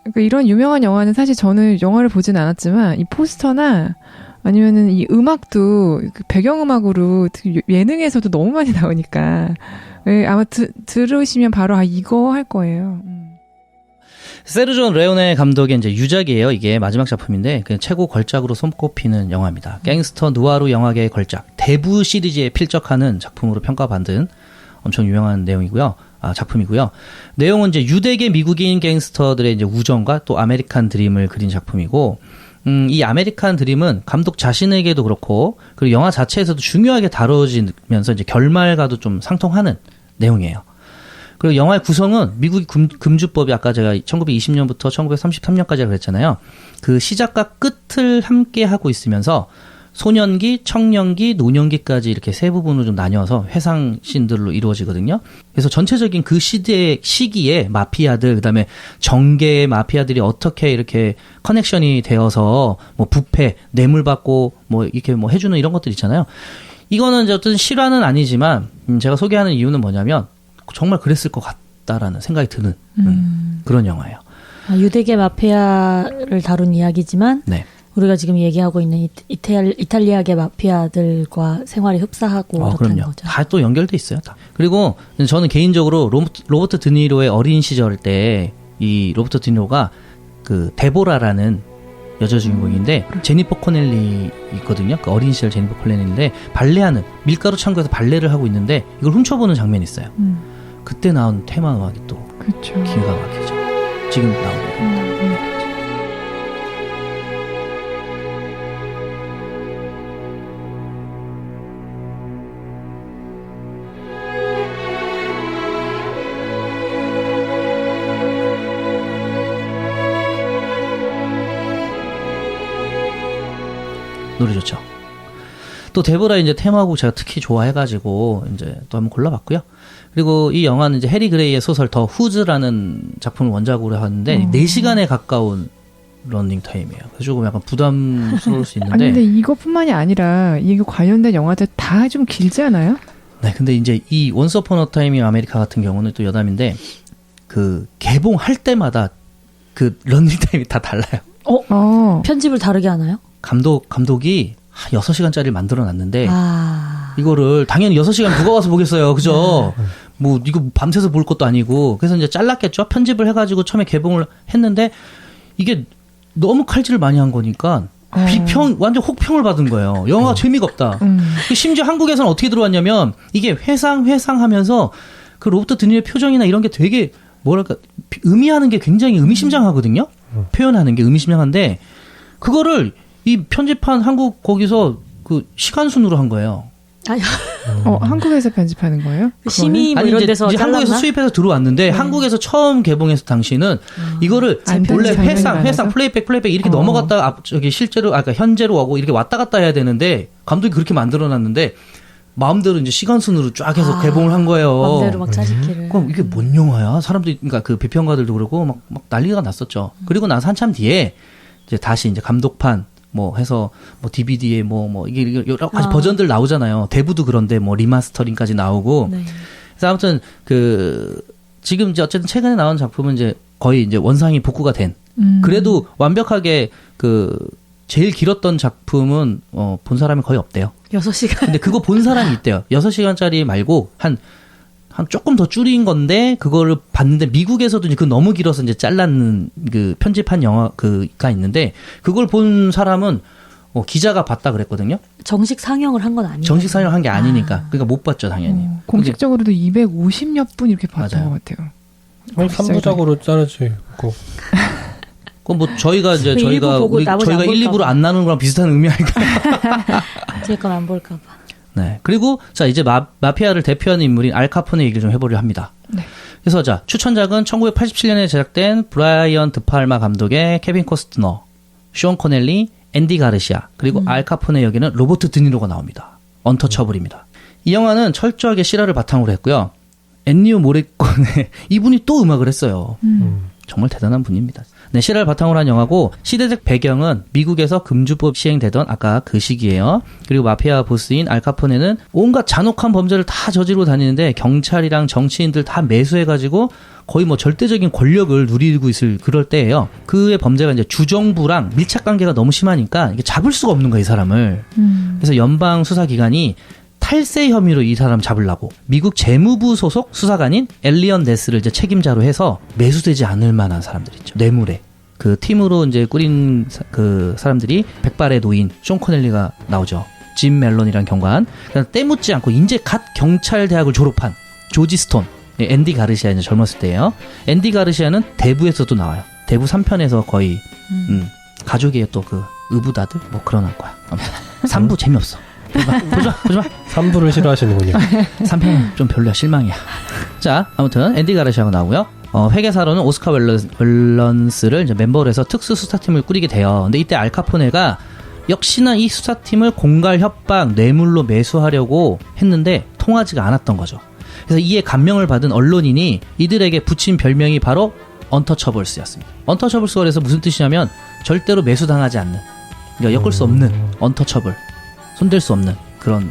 그러니까 이런 유명한 영화는 사실 저는 영화를 보진 않았지만 이 포스터나 아니면은 이 음악도 배경음악으로 예능에서도 너무 많이 나오니까 아마 들으시면 바로 이거 할 거예요. 세르조 레오네 감독의 이제 유작이에요. 이게 마지막 작품인데 그냥 최고 걸작으로 손꼽히는 영화입니다. 갱스터 누아르 영화계의 걸작, 대부 시리즈에 필적하는 작품으로 평가받은 엄청 유명한 내용이고요. 작품이고요. 내용은 이제 유대계 미국인 갱스터들의 이제 우정과 또 아메리칸 드림을 그린 작품이고, 이 아메리칸 드림은 감독 자신에게도 그렇고, 그리고 영화 자체에서도 중요하게 다뤄지면서 이제 결말과도 좀 상통하는 내용이에요. 그리고 영화의 구성은 미국의 금주법이 아까 제가 1920년부터 1933년까지라고 그랬잖아요. 그 시작과 끝을 함께 하고 있으면서 소년기, 청년기, 노년기까지 이렇게 세 부분으로 좀 나뉘어서 회상 씬들로 이루어지거든요. 그래서 전체적인 그 시기에 마피아들, 그다음에 정계의 마피아들이 어떻게 이렇게 커넥션이 되어서 뭐 부패, 뇌물 받고 뭐 이렇게 뭐 해주는 이런 것들 있잖아요. 이거는 이제 어떤 실화는 아니지만 제가 소개하는 이유는 뭐냐면 정말 그랬을 것 같다라는 생각이 드는 그런 영화예요. 유대계 마피아를 다룬 이야기지만 네. 우리가 지금 얘기하고 있는 이탈리아계 마피아들과 생활이 흡사하고 그렇다는 그럼요. 거죠. 다 또 연결돼 있어요. 다. 그리고 저는 개인적으로 로버트 드니로의 어린 시절 때 이 로버트 드니로가 그 데보라라는 여자 주인공인데 제니퍼 코넬리 있거든요. 그 어린 시절 제니퍼 코넬리인데 발레하는 밀가루 창고에서 발레를 하고 있는데 이걸 훔쳐보는 장면이 있어요. 그때 나온 테마 음악이 또 그렇죠. 기가 막히죠. 지금 나오는 노래 좋죠. 또 데보라 이제 테마곡 제가 특히 좋아해가지고 이제 또 한번 골라봤고요. 그리고 이 영화는 이제 해리 그레이의 소설 더 후즈라는 작품을 원작으로 하는데 4시간에 가까운 러닝 타임이에요. 그래서 조금 약간 부담스러울 수 있는데. 아니 근데 이것뿐만이 아니라 이게 관련된 영화들 다 좀 길지 않아요? 네, 근데 이제 이 원스 어폰 어 타임 인 아메리카 같은 경우는 또 여담인데 그 개봉할 때마다 그 러닝 타임이 다 달라요. 편집을 다르게 하나요? 감독이 6시간짜리를 만들어 놨는데 아. 이거를 당연히 6시간 누가 와서 보겠어요. 그죠? 뭐 이거 밤새서 볼 것도 아니고. 그래서 이제 잘랐겠죠. 편집을 해 가지고 처음에 개봉을 했는데 이게 너무 칼질을 많이 한 거니까 완전 혹평을 받은 거예요. 영화가 재미가 없다. 심지어 한국에서는 어떻게 들어왔냐면 이게 회상하면서 그 로버트 드니로의 표정이나 이런 게 되게 뭐랄까 의미하는 게 굉장히 의미심장하거든요. 표현하는 게 의미심장한데 그거를 이 편집한 한국 거기서 그 시간 순으로 한 거예요. 아니, 한국에서 편집하는 거예요? 심의 뭐 아니, 이런 이제 데서 잘랐나? 한국에서 수입해서 들어왔는데 한국에서 처음 개봉했을 당시는 이거를 원래 회상 플레이백 이렇게 넘어갔다가 저기 실제로 아까 현재로 오고 이렇게 왔다 갔다 해야 되는데 감독이 그렇게 만들어놨는데 마음대로 이제 시간 순으로 쫙 해서 개봉을 한 거예요. 마음대로 막 짜집기를. 그럼 이게 뭔 영화야? 사람들이 그러니까 그 비평가들도 그러고 막 난리가 났었죠. 그리고 나서 한참 뒤에 이제 다시 이제 감독판 뭐 해서 뭐 DVD에 뭐 이게 여러 가지 버전들 나오잖아요. 대부도 그런데 뭐 리마스터링까지 나오고. 네. 그래서 아무튼 그 지금 이제 어쨌든 최근에 나온 작품은 이제 거의 이제 원상이 복구가 된. 그래도 완벽하게 그 제일 길었던 작품은 본 사람이 거의 없대요. 6시간. 근데 그거 본 사람이 있대요. 6시간짜리 말고 한 조금 더 줄인 건데 그거를 봤는데 미국에서도 이제 그 너무 길어서 이제 잘랐는 그 편집한 영화 그가 있는데 그걸 본 사람은 기자가 봤다 그랬거든요. 정식 상영을 한 건 아니에요. 정식 상영한 게 아니니까. 그러니까 못 봤죠, 당연히. 공식적으로도 250여 분 이렇게 봤던 것 같아요. 3부작으로 자르지. 그건 뭐 저희가 이제 저희가 1, 2부로 안 나누는 거랑 비슷한 의미 아닐까요? 제 건 안 볼까 봐. 네. 그리고 자 이제 마피아를 대표하는 인물인 알 카포네 얘기를 좀 해보려 합니다. 네. 그래서 자 추천작은 1987년에 제작된 브라이언 드팔마 감독의 케빈 코스트너, 쇼온 코넬리, 앤디 가르시아 그리고 알 카포네 역에는 로버트 드니로가 나옵니다. 언터처블입니다. 이 영화는 철저하게 실화를 바탕으로 했고요. 엔니오 모리코네 이분이 또 음악을 했어요. 정말 대단한 분입니다. 네, 실화를 바탕으로 한 영화고 시대적 배경은 미국에서 금주법 시행되던 아까 그 시기예요. 그리고 마피아 보스인 알 카포네는 온갖 잔혹한 범죄를 다 저지르고 다니는데 경찰이랑 정치인들 다 매수해가지고 거의 뭐 절대적인 권력을 누리고 있을 그럴 때예요. 그의 범죄가 이제 주정부랑 밀착 관계가 너무 심하니까 이게 잡을 수가 없는 거예요, 이 사람을. 그래서 연방 수사기관이 탈세 혐의로 이 사람 잡으려고 미국 재무부 소속 수사관인 엘리언 네스를 이제 책임자로 해서 매수되지 않을 만한 사람들 있죠. 뇌물에. 그 팀으로 이제 꾸린 그 사람들이 백발의 노인 쇼 코넬리가 나오죠. 짐 멜론이란 경관. 그러니까 때묻지 않고 이제 갓 경찰 대학을 졸업한 조지 스톤. 앤디 가르시아 이제 젊었을 때예요. 앤디 가르시아는 대부에서도 나와요. 대부 3편에서 거의 가족이에요. 또 그 의붓아들 뭐 그런 거야. 3부 재미없어. 보지 마. 3부를 싫어하시는군요. 3편은 좀 별로야. 실망이야. 자, 아무튼 앤디 가르시아가 나오고요. 회계사로는 오스카 웰런스를 이제 멤버로 해서 특수 수사팀을 꾸리게 돼요. 근데 이때 알카포네가 역시나 이 수사팀을 공갈, 협박, 뇌물로 매수하려고 했는데 통하지가 않았던 거죠. 그래서 이에 감명을 받은 언론인이 이들에게 붙인 별명이 바로 언터처블스였습니다. 언터처블스가 그래서 무슨 뜻이냐면 절대로 매수당하지 않는, 그러니까 엮을 수 없는 언터처블, 손댈 수 없는 그런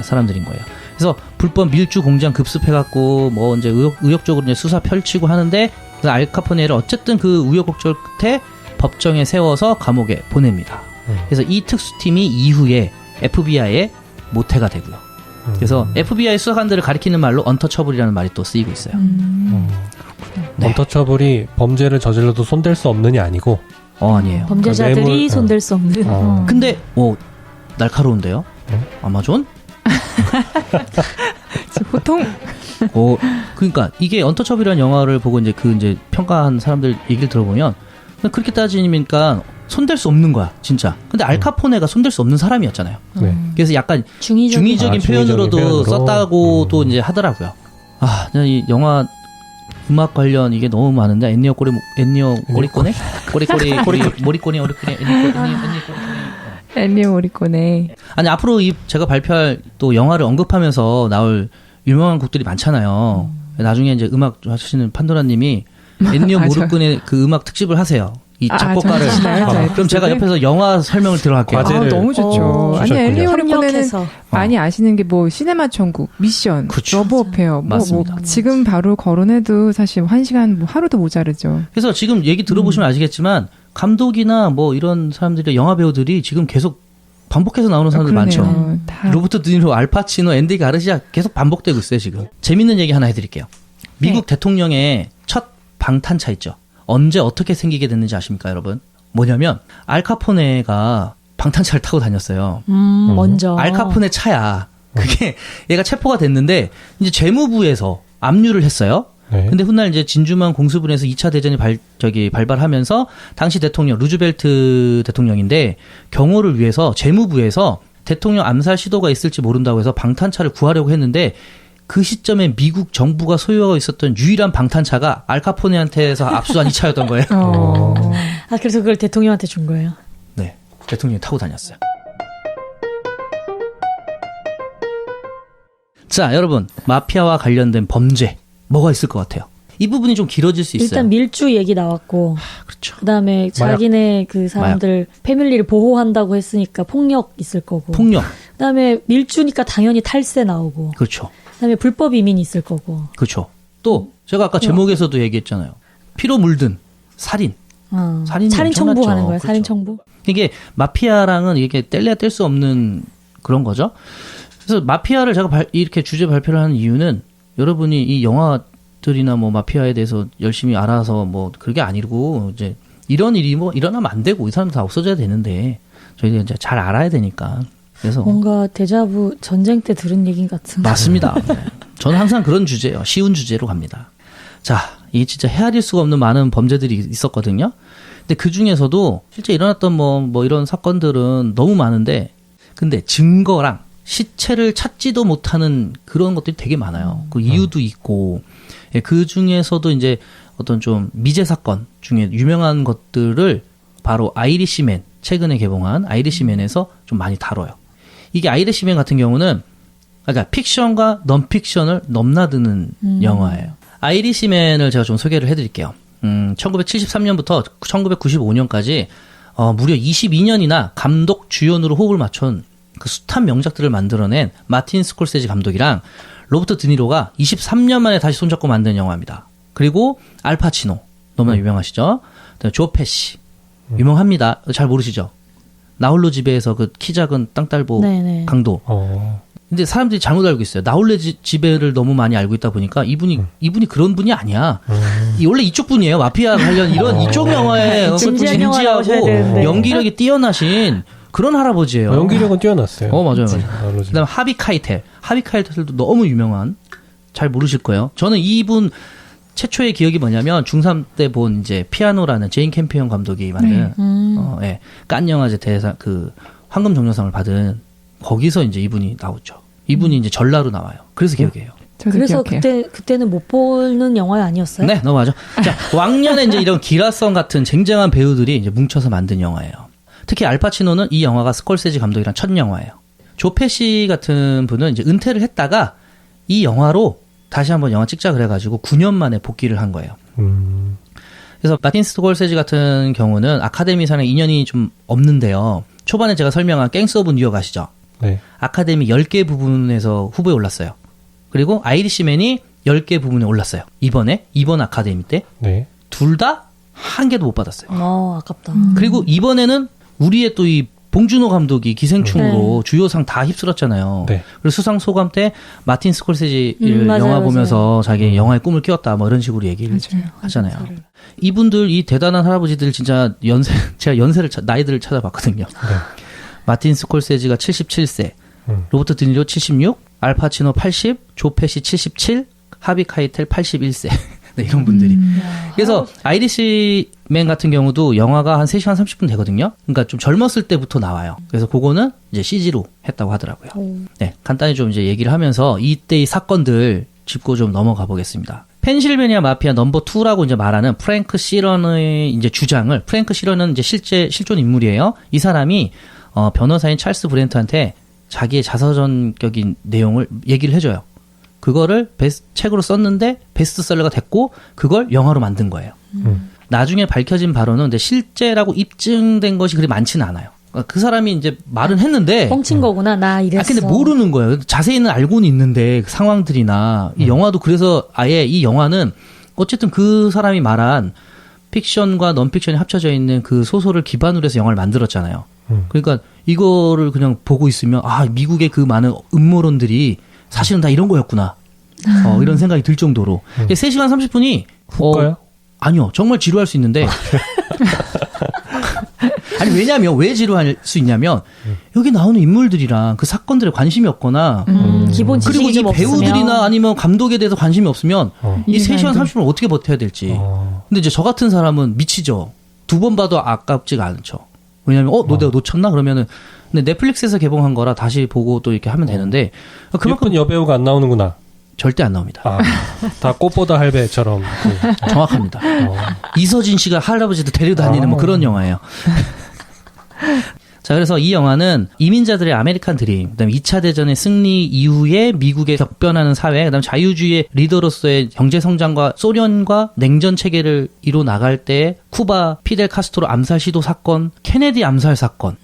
사람들인 거예요. 그래서 불법 밀주 공장 급습해갖고 뭐 이제 의욕적으로 이제 수사 펼치고 하는데, 그래서 알카포네를 어쨌든 그 우여곡절 끝에 법정에 세워서 감옥에 보냅니다. 그래서 이 특수팀이 이후에 FBI의 모태가 되고요. 그래서 FBI 수사관들을 가리키는 말로 언터처블이라는 말이 또 쓰이고 있어요. 네. 언터처블이 범죄를 저질러도 손댈 수 없는이 아니고 아니에요. 범죄자들이 뇌물, 손댈 수 없는. 근데 날카로운데요. 아마존? 보통 그러니까 이게 언터처블이라는 영화를 보고 이제 평가한 사람들 얘기를 들어보면 그렇게 따지니까 손댈 수 없는 거야, 진짜. 근데 알카포네가 손댈 수 없는 사람이었잖아요. 네. 그래서 약간 중의적인 표현으로도 썼다고도 이제 하더라고요. 이 영화 음악 관련 이게 너무 많은데 엔니오 모리꼬네? 엔니오 모리꼬네. 아니 앞으로 제가 발표할 또 영화를 언급하면서 나올 유명한 곡들이 많잖아요. 나중에 이제 음악 하시는 판도라님이 엔니오 모리꼬네 그 음악 특집을 하세요. 이 작곡가를. 그럼 제가 옆에서 영화 설명을 들어갈게요. 너무 좋죠. 아니 엔니오 모리꼬네는 협력해서. 많이 아시는 게 뭐 시네마 천국, 미션, 그쵸. 러브 어페어, 뭐 지금 바로 거론해도 사실 1시간 하루도 모자르죠. 그래서 지금 얘기 들어보시면 아시겠지만 감독이나 뭐 이런 사람들이 영화 배우들이 지금 계속 반복해서 나오는 사람들 많죠. 로버트 드니로, 알파치노, 앤디 가르시아 계속 반복되고 있어요 지금. 재밌는 얘기 하나 해드릴게요. 미국 대통령의 첫 방탄차 있죠. 언제 어떻게 생기게 됐는지 아십니까, 여러분? 뭐냐면 알카포네가 방탄차를 타고 다녔어요. 먼저. 알카포네 차야. 그게 얘가 체포가 됐는데 이제 재무부에서 압류를 했어요. 네. 근데 훗날 이제 진주만 공수부에서 2차 대전이 발발하면서 당시 대통령 루즈벨트 대통령인데 경호를 위해서 재무부에서 대통령 암살 시도가 있을지 모른다고 해서 방탄차를 구하려고 했는데 그 시점에 미국 정부가 소유하고 있었던 유일한 방탄차가 알카포네한테서 압수한 이 차였던 거예요. 그래서 그걸 대통령한테 준 거예요? 네. 대통령이 타고 다녔어요. 자, 여러분. 마피아와 관련된 범죄. 뭐가 있을 것 같아요? 이 부분이 좀 길어질 수 있어요. 일단 밀주 얘기 나왔고. 그렇죠. 그다음에 자기네 그 사람들 패밀리를 보호한다고 했으니까 폭력 있을 거고. 폭력. 그다음에 밀주니까 당연히 탈세 나오고. 그렇죠. 그다음에 불법 이민 있을 거고. 그렇죠. 또 제가 아까 제목에서도 얘기했잖아요. 피로 물든 살인. 살인 청부하는 거예요. 그렇죠. 살인 청부. 이게 마피아랑은 이게 뗄래야 뗄 수 없는 그런 거죠. 그래서 마피아를 제가 이렇게 주제 발표를 하는 이유는 여러분이 이 영화들이나 뭐 마피아에 대해서 열심히 알아서 뭐 그게 아니고 이제 이런 일이 뭐 일어나면 안 되고 이 사람 다 없어져야 되는데 저희가 이제 잘 알아야 되니까. 그래서 뭔가 데자부 전쟁 때 들은 얘기 같은. 맞습니다. 네. 저는 항상 그런 주제예요. 쉬운 주제로 갑니다. 자, 이 진짜 헤아릴 수가 없는 많은 범죄들이 있었거든요. 근데 그 중에서도 실제 일어났던 뭐 이런 사건들은 너무 많은데, 근데 증거랑 시체를 찾지도 못하는 그런 것들이 되게 많아요. 그 이유도 있고, 그 중에서도 이제 어떤 좀 미제 사건 중에 유명한 것들을 바로 아이리시맨, 최근에 개봉한 아이리시맨에서 좀 많이 다뤄요. 이게 아이리시맨 같은 경우는 그러니까 픽션과 넌픽션을 넘나드는 영화예요. 아이리시맨을 제가 좀 소개를 해드릴게요. 1973년부터 1995년까지 무려 22년이나 감독 주연으로 호흡을 맞춘 그 숱한 명작들을 만들어낸 마틴 스콜세지 감독이랑 로버트 드니로가 23년 만에 다시 손잡고 만든 영화입니다. 그리고 알파치노 너무나 유명하시죠. 조 페시 유명합니다. 잘 모르시죠? 나홀로 지배에서 그 키 작은 땅딸보 네네. 강도. 근데 사람들이 잘못 알고 있어요. 나홀로 지배를 너무 많이 알고 있다 보니까 이분이 그런 분이 아니야. 원래 이쪽 분이에요. 마피아 관련 이런 이쪽 영화에 진지하고 연기력이 뛰어나신 그런 할아버지예요. 연기력은 뛰어났어요. 맞아요. 그다음에 하비 카이텔도 너무 유명한, 잘 모르실 거예요. 저는 이분 최초의 기억이 뭐냐면 중3 때 본 이제 피아노라는 제인 캠피언 감독이 만든 깐 영화제 대상 그 황금 종려상을 받은 거기서 이제 이분이 나오죠. 이분이 이제 전라로 나와요. 그래서 기억해요. 저도 그래서 기억해요. 그때는 못 보는 영화 아니었어요? 네, 넘어가죠. 자, 왕년에 이제 이런 기라성 같은 쟁쟁한 배우들이 이제 뭉쳐서 만든 영화예요. 특히 알파치노는 이 영화가 스콜세지 감독이랑 첫 영화예요. 조 페시 같은 분은 이제 은퇴를 했다가 이 영화로 다시 한번 영화 찍자 그래가지고 9년 만에 복귀를 한 거예요. 그래서 마틴 스콜세지 같은 경우는 아카데미상에 인연이 좀 없는데요. 초반에 제가 설명한 갱스 오브 뉴욕 아시죠? 네. 아카데미 10개 부분에서 후보에 올랐어요. 그리고 아이리시맨이 10개 부분에 올랐어요. 이번 아카데미 때. 네. 둘 다 한 개도 못 받았어요. 아깝다. 그리고 이번에는 우리의 또 이 봉준호 감독이 기생충으로 주요상 다 휩쓸었잖아요. 네. 그리고 수상 소감 때 마틴 스콜세지 맞아요, 영화 맞아요. 보면서 자기 영화의 꿈을 키웠다 뭐 이런 식으로 얘기를 맞아요. 하잖아요. 이분들 이 대단한 할아버지들 진짜 제가 나이들을 찾아봤거든요. 네. 마틴 스콜세지가 77세, 로버트 드니로 76, 알파치노 80, 조 페시 77, 하비 카이텔 81세. 네, 이런 분들이. 그래서 아이리시맨 같은 경우도 영화가 한 3시간 30분 되거든요. 그러니까 좀 젊었을 때부터 나와요. 그래서 그거는 이제 CG로 했다고 하더라고요. 네, 간단히 좀 이제 얘기를 하면서 이때의 사건들 짚고 좀 넘어가 보겠습니다. 펜실베니아 마피아 넘버 2라고 이제 말하는 프랭크 시런의 이제 주장을, 프랭크 시런은 이제 실제 실존 인물이에요. 이 사람이 변호사인 찰스 브렌트한테 자기의 자서전격인 내용을 얘기를 해줘요. 그거를 책으로 썼는데 베스트셀러가 됐고 그걸 영화로 만든 거예요. 나중에 밝혀진 바로는 근데 실제라고 입증된 것이 그리 많지는 않아요. 그러니까 그 사람이 이제 말은 했는데 뻥친 거구나. 나 이랬어. 근데 모르는 거예요. 자세히는 알고는 있는데 그 상황들이나 이 영화도 그래서 아예 이 영화는 어쨌든 그 사람이 말한 픽션과 넌픽션이 합쳐져 있는 그 소설을 기반으로 해서 영화를 만들었잖아요. 그러니까 이거를 그냥 보고 있으면 미국의 그 많은 음모론들이 사실은 다 이런 거였구나. 이런 생각이 들 정도로. 3시간 30분이 훅가요? 아니요. 정말 지루할 수 있는데 아니 왜냐면 왜 지루할 수 있냐면 여기 나오는 인물들이랑 그 사건들에 관심이 없거나 기본 그리고 지식이 이 좀 배우들이나 없으면. 아니면 감독에 대해서 관심이 없으면 이 3시간 30분을 어떻게 버텨야 될지. 근데 이제 저 같은 사람은 미치죠. 2번 봐도 아깝지가 않죠. 왜냐면 내가 놓쳤나 그러면은 근데 넷플릭스에서 개봉한 거라 다시 보고 또 이렇게 하면 되는데 그만큼 예쁜 여배우가 안 나오는구나. 절대 안 나옵니다. 다 꽃보다 할배처럼. 정확합니다. 이서진 씨가 할아버지도 데려다니는 뭐 그런 영화예요. 자, 그래서 이 영화는 이민자들의 아메리칸 드림, 그다음에 2차 대전의 승리 이후에 미국의 격변하는 사회, 그다음에 자유주의의 리더로서의 경제 성장과 소련과 냉전 체계를 이뤄 나갈 때 쿠바 피델 카스트로 암살 시도 사건, 케네디 암살 사건,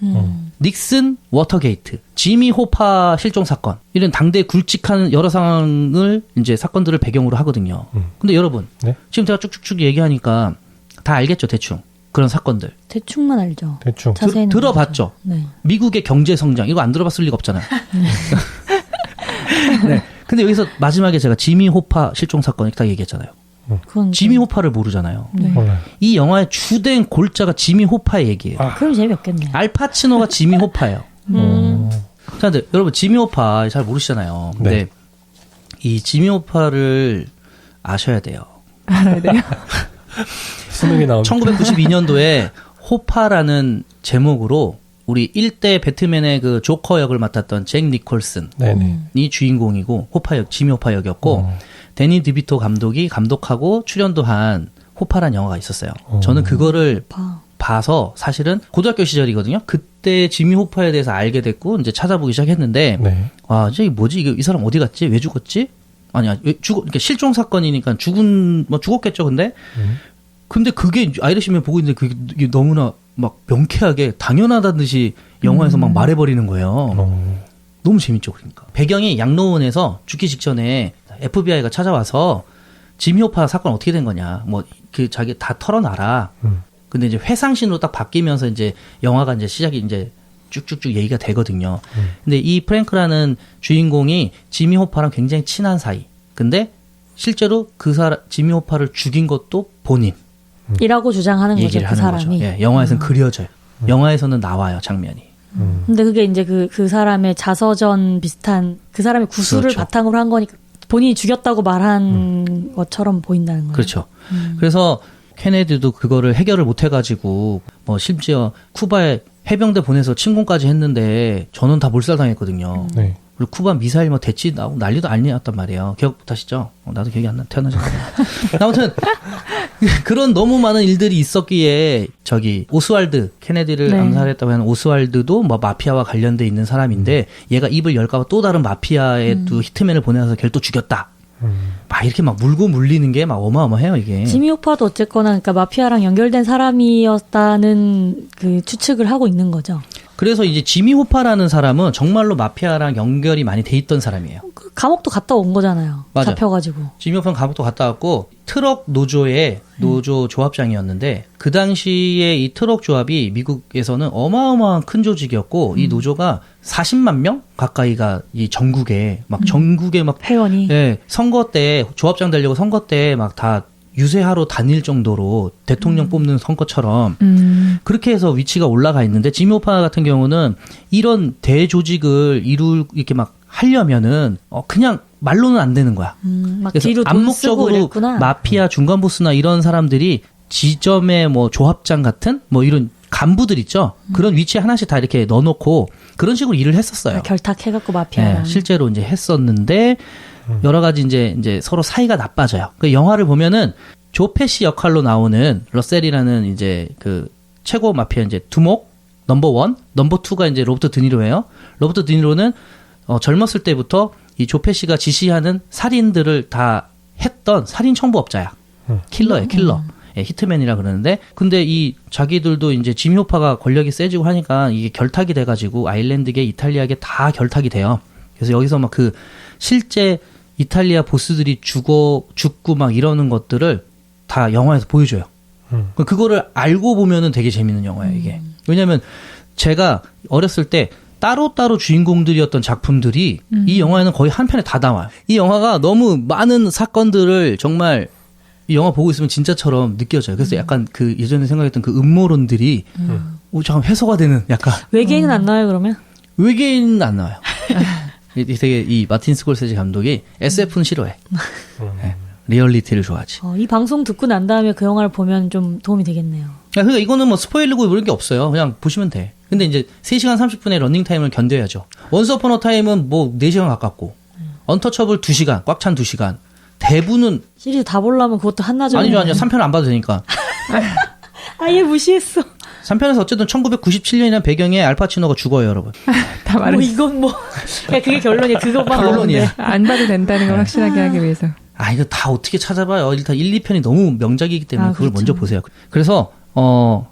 닉슨 워터게이트, 지미 호파 실종 사건, 이런 당대 굵직한 여러 상황을 이제 사건들을 배경으로 하거든요. 근데 여러분, 네? 지금 제가 쭉쭉쭉 얘기하니까 다 알겠죠, 대충. 그런 사건들. 대충만 알죠. 대충. 자세히는 들어봤죠? 모르죠. 네. 미국의 경제 성장 이거 안 들어봤을 리가 없잖아요. 네. 근데 여기서 마지막에 제가 지미 호파 실종 사건 딱 얘기했잖아요. 그건 지미 호파를 모르잖아요. 몰라요. 이 영화의 주된 골자가 지미 호파의 얘기예요. 그럼 재미없겠네. 알파치노가 지미 호파예요. 자, 근데 여러분 지미 호파 잘 모르시잖아요. 근데 네. 이 지미 호파를 아셔야 돼요. 알아야 돼요. 수능이 나오면 1992년도에 호파라는 제목으로 우리 1대 배트맨의 그 조커 역을 맡았던 잭 니콜슨이 네네. 주인공이고 지미 호파 역이었고 데니 드비토 감독이 감독하고 출연도 한 호파란 영화가 있었어요. 저는 그거를 봐서 사실은 고등학교 시절이거든요. 그때 지미 호파에 대해서 알게 됐고 이제 찾아보기 시작했는데 네. 이게 뭐지? 이 사람 어디 갔지? 왜 죽었지? 아니야. 그러니까 실종 사건이니까 죽었겠죠. 근데 그게 아이리시맨 보고 있는데 그게 너무나 막 명쾌하게 당연하다는 듯이 영화에서 막 말해버리는 거예요. 너무 재밌죠, 그러니까. 배경이 양로원에서 죽기 직전에 FBI가 찾아와서 지미 호파 사건 어떻게 된 거냐. 자기 다 털어놔라. 근데 이제 회상신으로 딱 바뀌면서 이제 영화가 이제 시작이 이제 쭉쭉쭉 얘기가 되거든요. 근데 이 프랭크라는 주인공이 지미 호파랑 굉장히 친한 사이. 근데 실제로 지미 호파를 죽인 것도 본인. 이라고 주장하는 거죠, 얘기를 그 하는 사람이. 거죠. 예, 영화에서는 그려져요. 영화에서는 나와요, 장면이. 근데 그게 이제 그 사람의 자서전 비슷한 그 사람의 구술을 그렇죠. 바탕으로 한 거니까 본인이 죽였다고 말한 것처럼 보인다는 거예요. 그렇죠. 그래서 케네디도 그거를 해결을 못 해가지고 심지어 쿠바에 해병대 보내서 침공까지 했는데 전원 다 몰살당했거든요. 네. 그리고 쿠바 미사일 뭐 대치 나오고 난리도 아니었단 말이에요. 기억 못하시죠? 나도 기억이 안 나. 태어나지 않았나. 아무튼 그런 너무 많은 일들이 있었기에 저기 오스왈드 케네디를 네. 암살했다고 하는 오스왈드도 뭐 마피아와 관련돼 있는 사람인데 얘가 입을 열까봐 또 다른 마피아의 또 히트맨을 보내서 걔를 또 죽였다. 막 이렇게 막 물고 물리는 게 막 어마어마해요 이게. 지미 호파도 어쨌거나 그러니까 마피아랑 연결된 사람이었다는 그 추측을 하고 있는 거죠. 그래서 이제 지미 호파라는 사람은 정말로 마피아랑 연결이 많이 돼 있던 사람이에요. 그 감옥도 갔다 온 거잖아요. 맞아. 잡혀가지고. 지미 호파는 감옥도 갔다 왔고 트럭 노조의 노조 조합장이었는데 그 당시에 이 트럭 조합이 미국에서는 어마어마한 큰 조직이었고 이 노조가 40만 명 가까이가 이 전국에 막 회원이. 예, 선거 때 조합장 되려고 선거 때 막 다 유세하러 다닐 정도로 대통령 뽑는 선거처럼 그렇게 해서 위치가 올라가 있는데 지미 호파 같은 경우는 이런 대조직을 이렇게 막 하려면은 그냥 말로는 안 되는 거야. 막 그래서 뒤로 돈 쓰고 암묵적으로 이랬구나. 마피아 중간 보스나 이런 사람들이 지점의 뭐 조합장 같은 뭐 이런 간부들 있죠. 그런 위치에 하나씩 다 이렇게 넣어놓고 그런 식으로 일을 했었어요. 결탁해갖고 마피아랑. 네, 실제로 이제 했었는데 여러 가지 이제 서로 사이가 나빠져요. 그 영화를 보면은 조 페시 역할로 나오는 러셀이라는 이제 그 최고 마피아 이제 두목 넘버 1, 넘버 2가 이제 로버트 드니로예요. 로버트 드니로는 젊었을 때부터 이 조 페시가 지시하는 살인들을 다 했던 살인 청부업자야. 킬러예요, 킬러. 예, 히트맨이라 그러는데 근데 이 자기들도 이제 지미 호파가 권력이 세지고 하니까 이게 결탁이 돼가지고 아일랜드계 이탈리아계 다 결탁이 돼요. 그래서 여기서 막 그 실제 이탈리아 보스들이 죽고 막 이러는 것들을 다 영화에서 보여줘요. 그거를 알고 보면은 되게 재밌는 영화예요, 이게. 왜냐면 제가 어렸을 때 따로따로 주인공들이었던 작품들이 이 영화에는 거의 한 편에 다 나와요. 이 영화가 너무 많은 사건들을 정말 이 영화 보고 있으면 진짜처럼 느껴져요. 그래서 약간 그 예전에 생각했던 그 음모론들이 잠깐 해소가 되는 약간. 외계인은 안 나와요 그러면? 외계인은 안 나와요. 되게 이 마틴 스콜세지 감독이 SF는 싫어해. 네, 리얼리티를 좋아하지. 이 방송 듣고 난 다음에 그 영화를 보면 좀 도움이 되겠네요. 그러니까 이거는 뭐 스포일러고 이런 게 없어요. 그냥 보시면 돼. 근데 이제 3시간 30분의 러닝타임을 견뎌야죠. 원스 어폰 어 타임은 뭐 4시간 가깝고 언터처블 2시간, 꽉 찬 2시간. 대부분은 시리즈 다 보려면 그것도 한나절. 아니죠. 3편 안 봐도 되니까. 아예 무시했어. 3편에서 어쨌든 1997년이라는 배경에 알파치노가 죽어요, 여러분. 다 뭐 말했어. 이건 뭐 그냥 그게 결론이야. 그것만 결론이야. 보는데. 안 봐도 된다는 걸 확실하게 하기 위해서. 이거 다 어떻게 찾아봐요. 일단 1, 2편이 너무 명작이기 때문에 그걸 그렇죠. 먼저 보세요. 그래서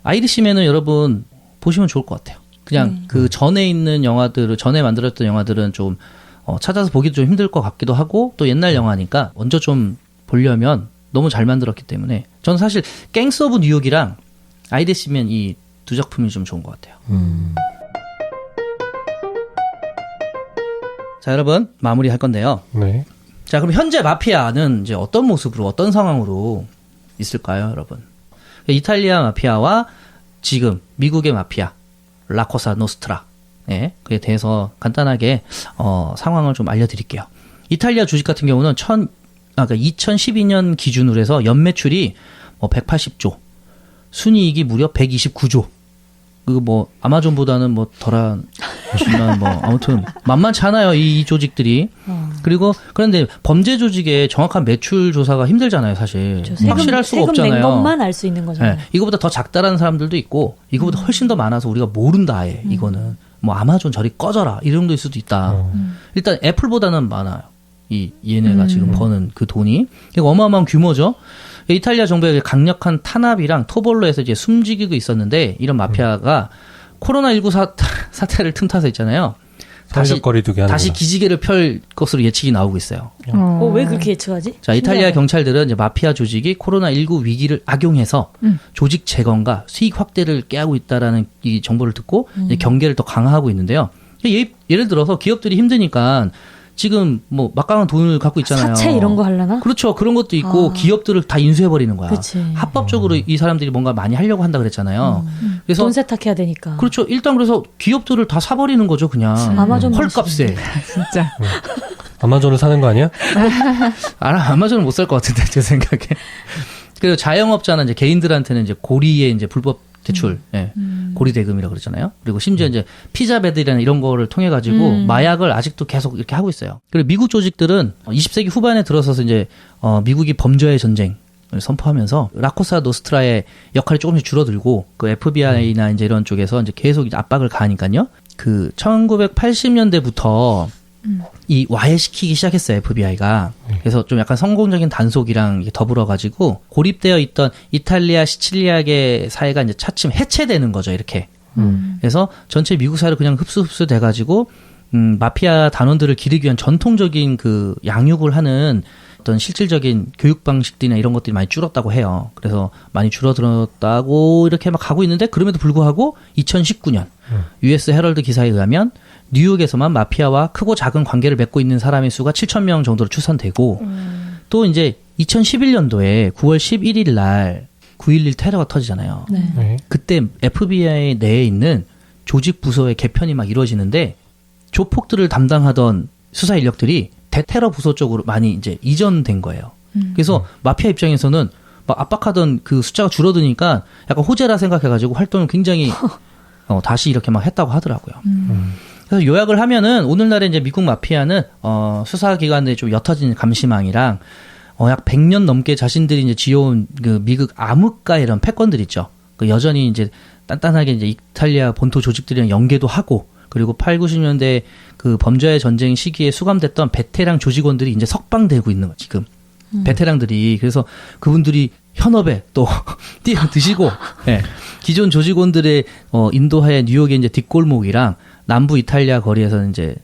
아이리시맨은 여러분 보시면 좋을 것 같아요. 그냥 그 전에 있는 영화들을 전에 만들었던 영화들은 좀 찾아서 보기도 좀 힘들 것 같기도 하고 또 옛날 영화니까 먼저 좀 보려면 너무 잘 만들었기 때문에 저는 사실 갱스 오브 뉴욕이랑 아이리시맨 이 두 작품이 좀 좋은 것 같아요. 자, 여러분 마무리할 건데요. 네. 자, 그럼 현재 마피아는 이제 어떤 모습으로 어떤 상황으로 있을까요, 여러분? 이탈리아 마피아와 지금 미국의 마피아 라코사 노스트라 예, 그에 대해서 간단하게 상황을 좀 알려드릴게요. 이탈리아 주식 같은 경우는 2012년 기준으로 해서 연매출이 180조, 순이익이 무려 129조. 그 뭐 아마존보다는 뭐 덜한 것이지만 뭐 아무튼 만만치 않아요, 이 조직들이. 그리고 그런데 범죄 조직의 정확한 매출 조사가 힘들잖아요, 사실. 그렇죠. 확실할 수가 세금 없잖아요. 낸 것만 알 수 있는 거잖아요. 네, 이거보다 더 작다라는 사람들도 있고 이거보다 훨씬 더 많아서 우리가 모른다 아예. 이거는 뭐 아마존 저리 꺼져라 이 정도일 수도 있다. 일단 애플보다는 많아요. 얘네가 지금 버는 그 돈이. 이거 어마어마한 규모죠. 이탈리아 정부의 강력한 탄압이랑 토벌로 해서 이제 숨지기고 있었는데 이런 마피아가 코로나19 사태를 틈타서 있잖아요. 사회적 거리두기 하는 다시 기지개를 펼 것으로 예측이 나오고 있어요. 왜 그렇게 예측하지? 자, 이탈리아 신기하네. 경찰들은 이제 마피아 조직이 코로나19 위기를 악용해서 조직 재건과 수익 확대를 깨하고 있다라는 이 정보를 듣고 이제 경계를 더 강화하고 있는데요. 예를 들어서 기업들이 힘드니까 지금 뭐 막강한 돈을 갖고 있잖아요. 사채 이런 거 하려나? 그렇죠. 그런 것도 있고 기업들을 다 인수해버리는 거야. 그치. 합법적으로 이 사람들이 뭔가 많이 하려고 한다 그랬잖아요. 그래서 돈 세탁해야 되니까. 그렇죠. 일단 그래서 기업들을 다 사버리는 거죠, 그냥. 아마존 헐값에. 진짜. 아마존을 사는 거 아니야? 아마존은 못 살 것 같은데, 제 생각에. 그리고 자영업자나 이제 개인들한테는 이제 고리에 이제 불법 대출, 예. 고리 대금이라고 그러잖아요. 그리고 심지어 이제 피자 배들이라는 이런 거를 통해 가지고 마약을 아직도 계속 이렇게 하고 있어요. 그리고 미국 조직들은 20세기 후반에 들어서서 이제 미국이 범죄의 전쟁을 선포하면서 라코사 노스트라의 역할이 조금씩 줄어들고 그 FBI나 이제 이런 쪽에서 이제 계속 이제 압박을 가하니까요. 그 1980년대부터 이 와해시키기 시작했어요, FBI가. 그래서 좀 약간 성공적인 단속이랑 더불어 가지고 고립되어 있던 이탈리아, 시칠리아계 사회가 이제 차츰 해체되는 거죠, 이렇게. 그래서 전체 미국 사회로 그냥 흡수 돼 가지고 마피아 단원들을 기르기 위한 전통적인 그 양육을 하는 어떤 실질적인 교육 방식들이나 이런 것들이 많이 줄었다고 해요. 그래서 많이 줄어들었다고 이렇게 막 가고 있는데 그럼에도 불구하고 2019년 US 헤럴드 기사에 의하면 뉴욕에서만 마피아와 크고 작은 관계를 맺고 있는 사람의 수가 7,000명 정도로 추산되고 또 이제 2011년도에 9월 11일 날 9.11 테러가 터지잖아요. 네. 네. 그때 FBI 내에 있는 조직 부서의 개편이 막 이루어지는데 조폭들을 담당하던 수사 인력들이 대테러 부서 쪽으로 많이 이제 이전된 거예요. 그래서 마피아 입장에서는 막 압박하던 그 숫자가 줄어드니까 약간 호재라 생각해가지고 활동을 굉장히 다시 이렇게 막 했다고 하더라고요. 그래서 요약을 하면은 오늘날에 이제 미국 마피아는 수사기관들이 좀 옅어진 감시망이랑 약 100년 넘게 자신들이 이제 지어온 그 미국 암흑가 이런 패권들 있죠. 그 여전히 이제 단단하게 이제 이탈리아 본토 조직들이랑 연계도 하고 그리고 8, 90년대 그 범죄의 전쟁 시기에 수감됐던 베테랑 조직원들이 이제 석방되고 있는 거 지금. 베테랑들이 그래서 그분들이 현업에 또 뛰어드시고 예. 기존 조직원들의 인도하에 뉴욕의 이제 뒷골목이랑 남부 이탈리아 거리에서 이제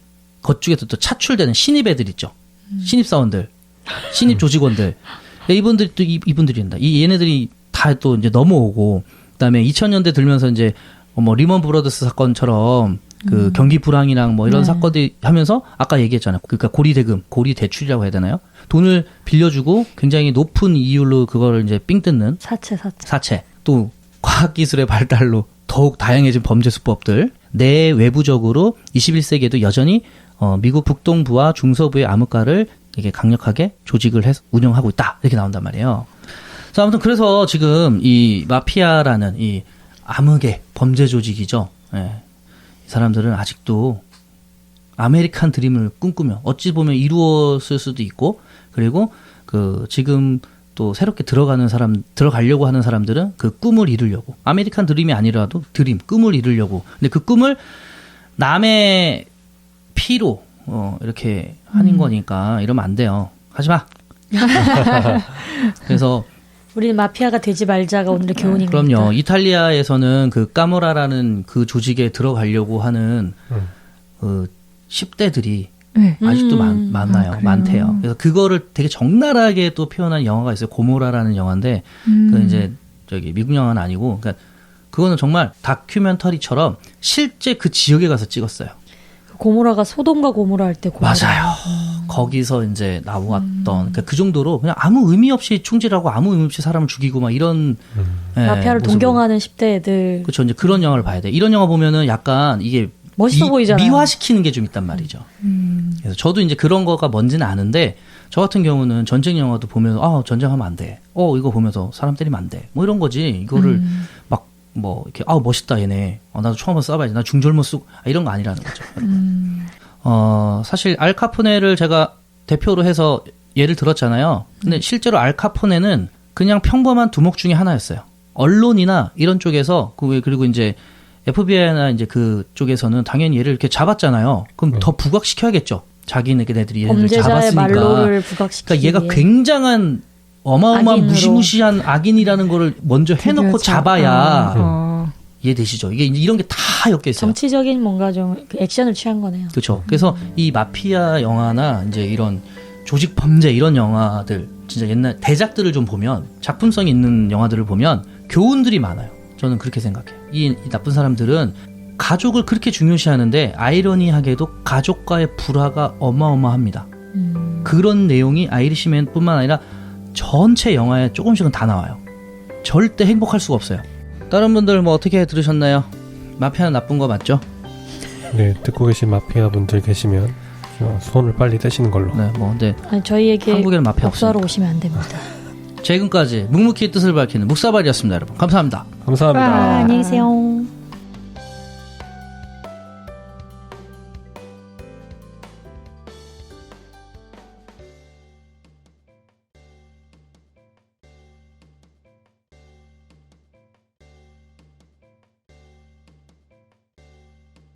그쪽에서 또 차출되는 신입 애들 있죠. 신입 사원들, 신입 조직원들. 이분들이 또 이분들이란다. 이 얘네들이 다 또 이제 넘어오고 그다음에 2000년대 들면서 이제 뭐 리먼 브러더스 사건처럼 그 경기 불황이랑 뭐 이런 사건들이 하면서 아까 얘기했잖아요. 그러니까 고리 대금, 고리 대출이라고 해야 되나요? 돈을 빌려주고 굉장히 높은 이율로 그거를 이제 삥 뜯는 사채. 또 과학기술의 발달로 더욱 다양해진 범죄 수법들. 내외부적으로 21세기에도 여전히 미국 북동부와 중서부의 암흑가를 이게 강력하게 조직을 해서 운영하고 있다. 이렇게 나온단 말이에요. 자, 아무튼 그래서 지금 이 마피아라는 이 암흑의 범죄 조직이죠. 예. 이 사람들은 아직도 아메리칸 드림을 꿈꾸며 어찌 보면 이루었을 수도 있고 그리고 그 지금 또 새롭게 들어가려고 하는 사람들은 그 꿈을 이루려고 아메리칸 드림이 아니라도 꿈을 이루려고 근데 그 꿈을 남의 피로 이렇게 하는 거니까 이러면 안 돼요. 하지 마. 그래서 우리는 마피아가 되지 말자가 오늘의 교훈인 겁니다. 그럼요. 이탈리아에서는 그 까모라라는 그 조직에 들어가려고 하는 그 10대들이 네. 아직도 많아요. 그래요? 많대요. 그래서 그거를 되게 적나라하게 또 표현한 영화가 있어요. 고모라라는 영화인데 그 이제 저기 미국 영화는 아니고 그러니까 그거는 정말 다큐멘터리처럼 실제 그 지역에 가서 찍었어요. 고모라가 소돔과 고모라 할 때 고모라. 맞아요. 거기서 이제 나왔던 그러니까 그 정도로 그냥 아무 의미 없이 충질하고 아무 의미 없이 사람을 죽이고 막 이런 예, 마피아를 모습을. 동경하는 10대 애들. 그렇죠. 이제 그런 영화를 봐야 돼. 이런 영화 보면은 약간 이게 멋있어 보이잖아요. 미화시키는 게 좀 있단 말이죠. 그래서 저도 이제 그런 거가 뭔지는 아는데 저 같은 경우는 전쟁 영화도 보면서 전쟁하면 안 돼. 이거 보면서 사람 때리면 안 돼. 뭐 이런 거지. 이거를 막 뭐 이렇게 멋있다 얘네. 나도 총 한번 쏴봐야지. 나 중절모 쑥 이런 거 아니라는 거죠. 사실 알카포네를 제가 대표로 해서 예를 들었잖아요. 근데 실제로 알카포네는 그냥 평범한 두목 중에 하나였어요. 언론이나 이런 쪽에서 그리고 이제 FBI나 이제 그 쪽에서는 당연히 얘를 이렇게 잡았잖아요. 그럼 더 부각시켜야겠죠. 자기네들이 얘를 범죄자의 잡았으니까. 말로를 부각시키기 그러니까 얘가 위해. 굉장한 어마어마한 악인으로. 무시무시한 악인이라는 거를 먼저 해놓고 잡아야 이해되시죠? 이게 이런 게 다 엮여 있어요. 정치적인 뭔가 좀 액션을 취한 거네요. 그렇죠. 그래서 이 마피아 영화나 이제 이런 조직 범죄 이런 영화들 진짜 옛날 대작들을 좀 보면 작품성이 있는 영화들을 보면 교훈들이 많아요. 저는 그렇게 생각해요. 이 나쁜 사람들은 가족을 그렇게 중요시하는데 아이러니하게도 가족과의 불화가 어마어마합니다. 그런 내용이 아이리시맨뿐만 아니라 전체 영화에 조금씩은 다 나와요. 절대 행복할 수가 없어요. 다른 분들 뭐 어떻게 들으셨나요? 마피아는 나쁜 거 맞죠? 네, 듣고 계신 마피아 분들 계시면 손을 빨리 떼시는 걸로. 네, 뭐 근데 아니, 저희에게 한국에는 마피아 복수하러 없으니까. 오시면 안 됩니다. 지금까지 묵묵히 뜻을 밝히는 묵사발이었습니다, 여러분. 감사합니다. 감사합니다. 와. 안녕히 계세요.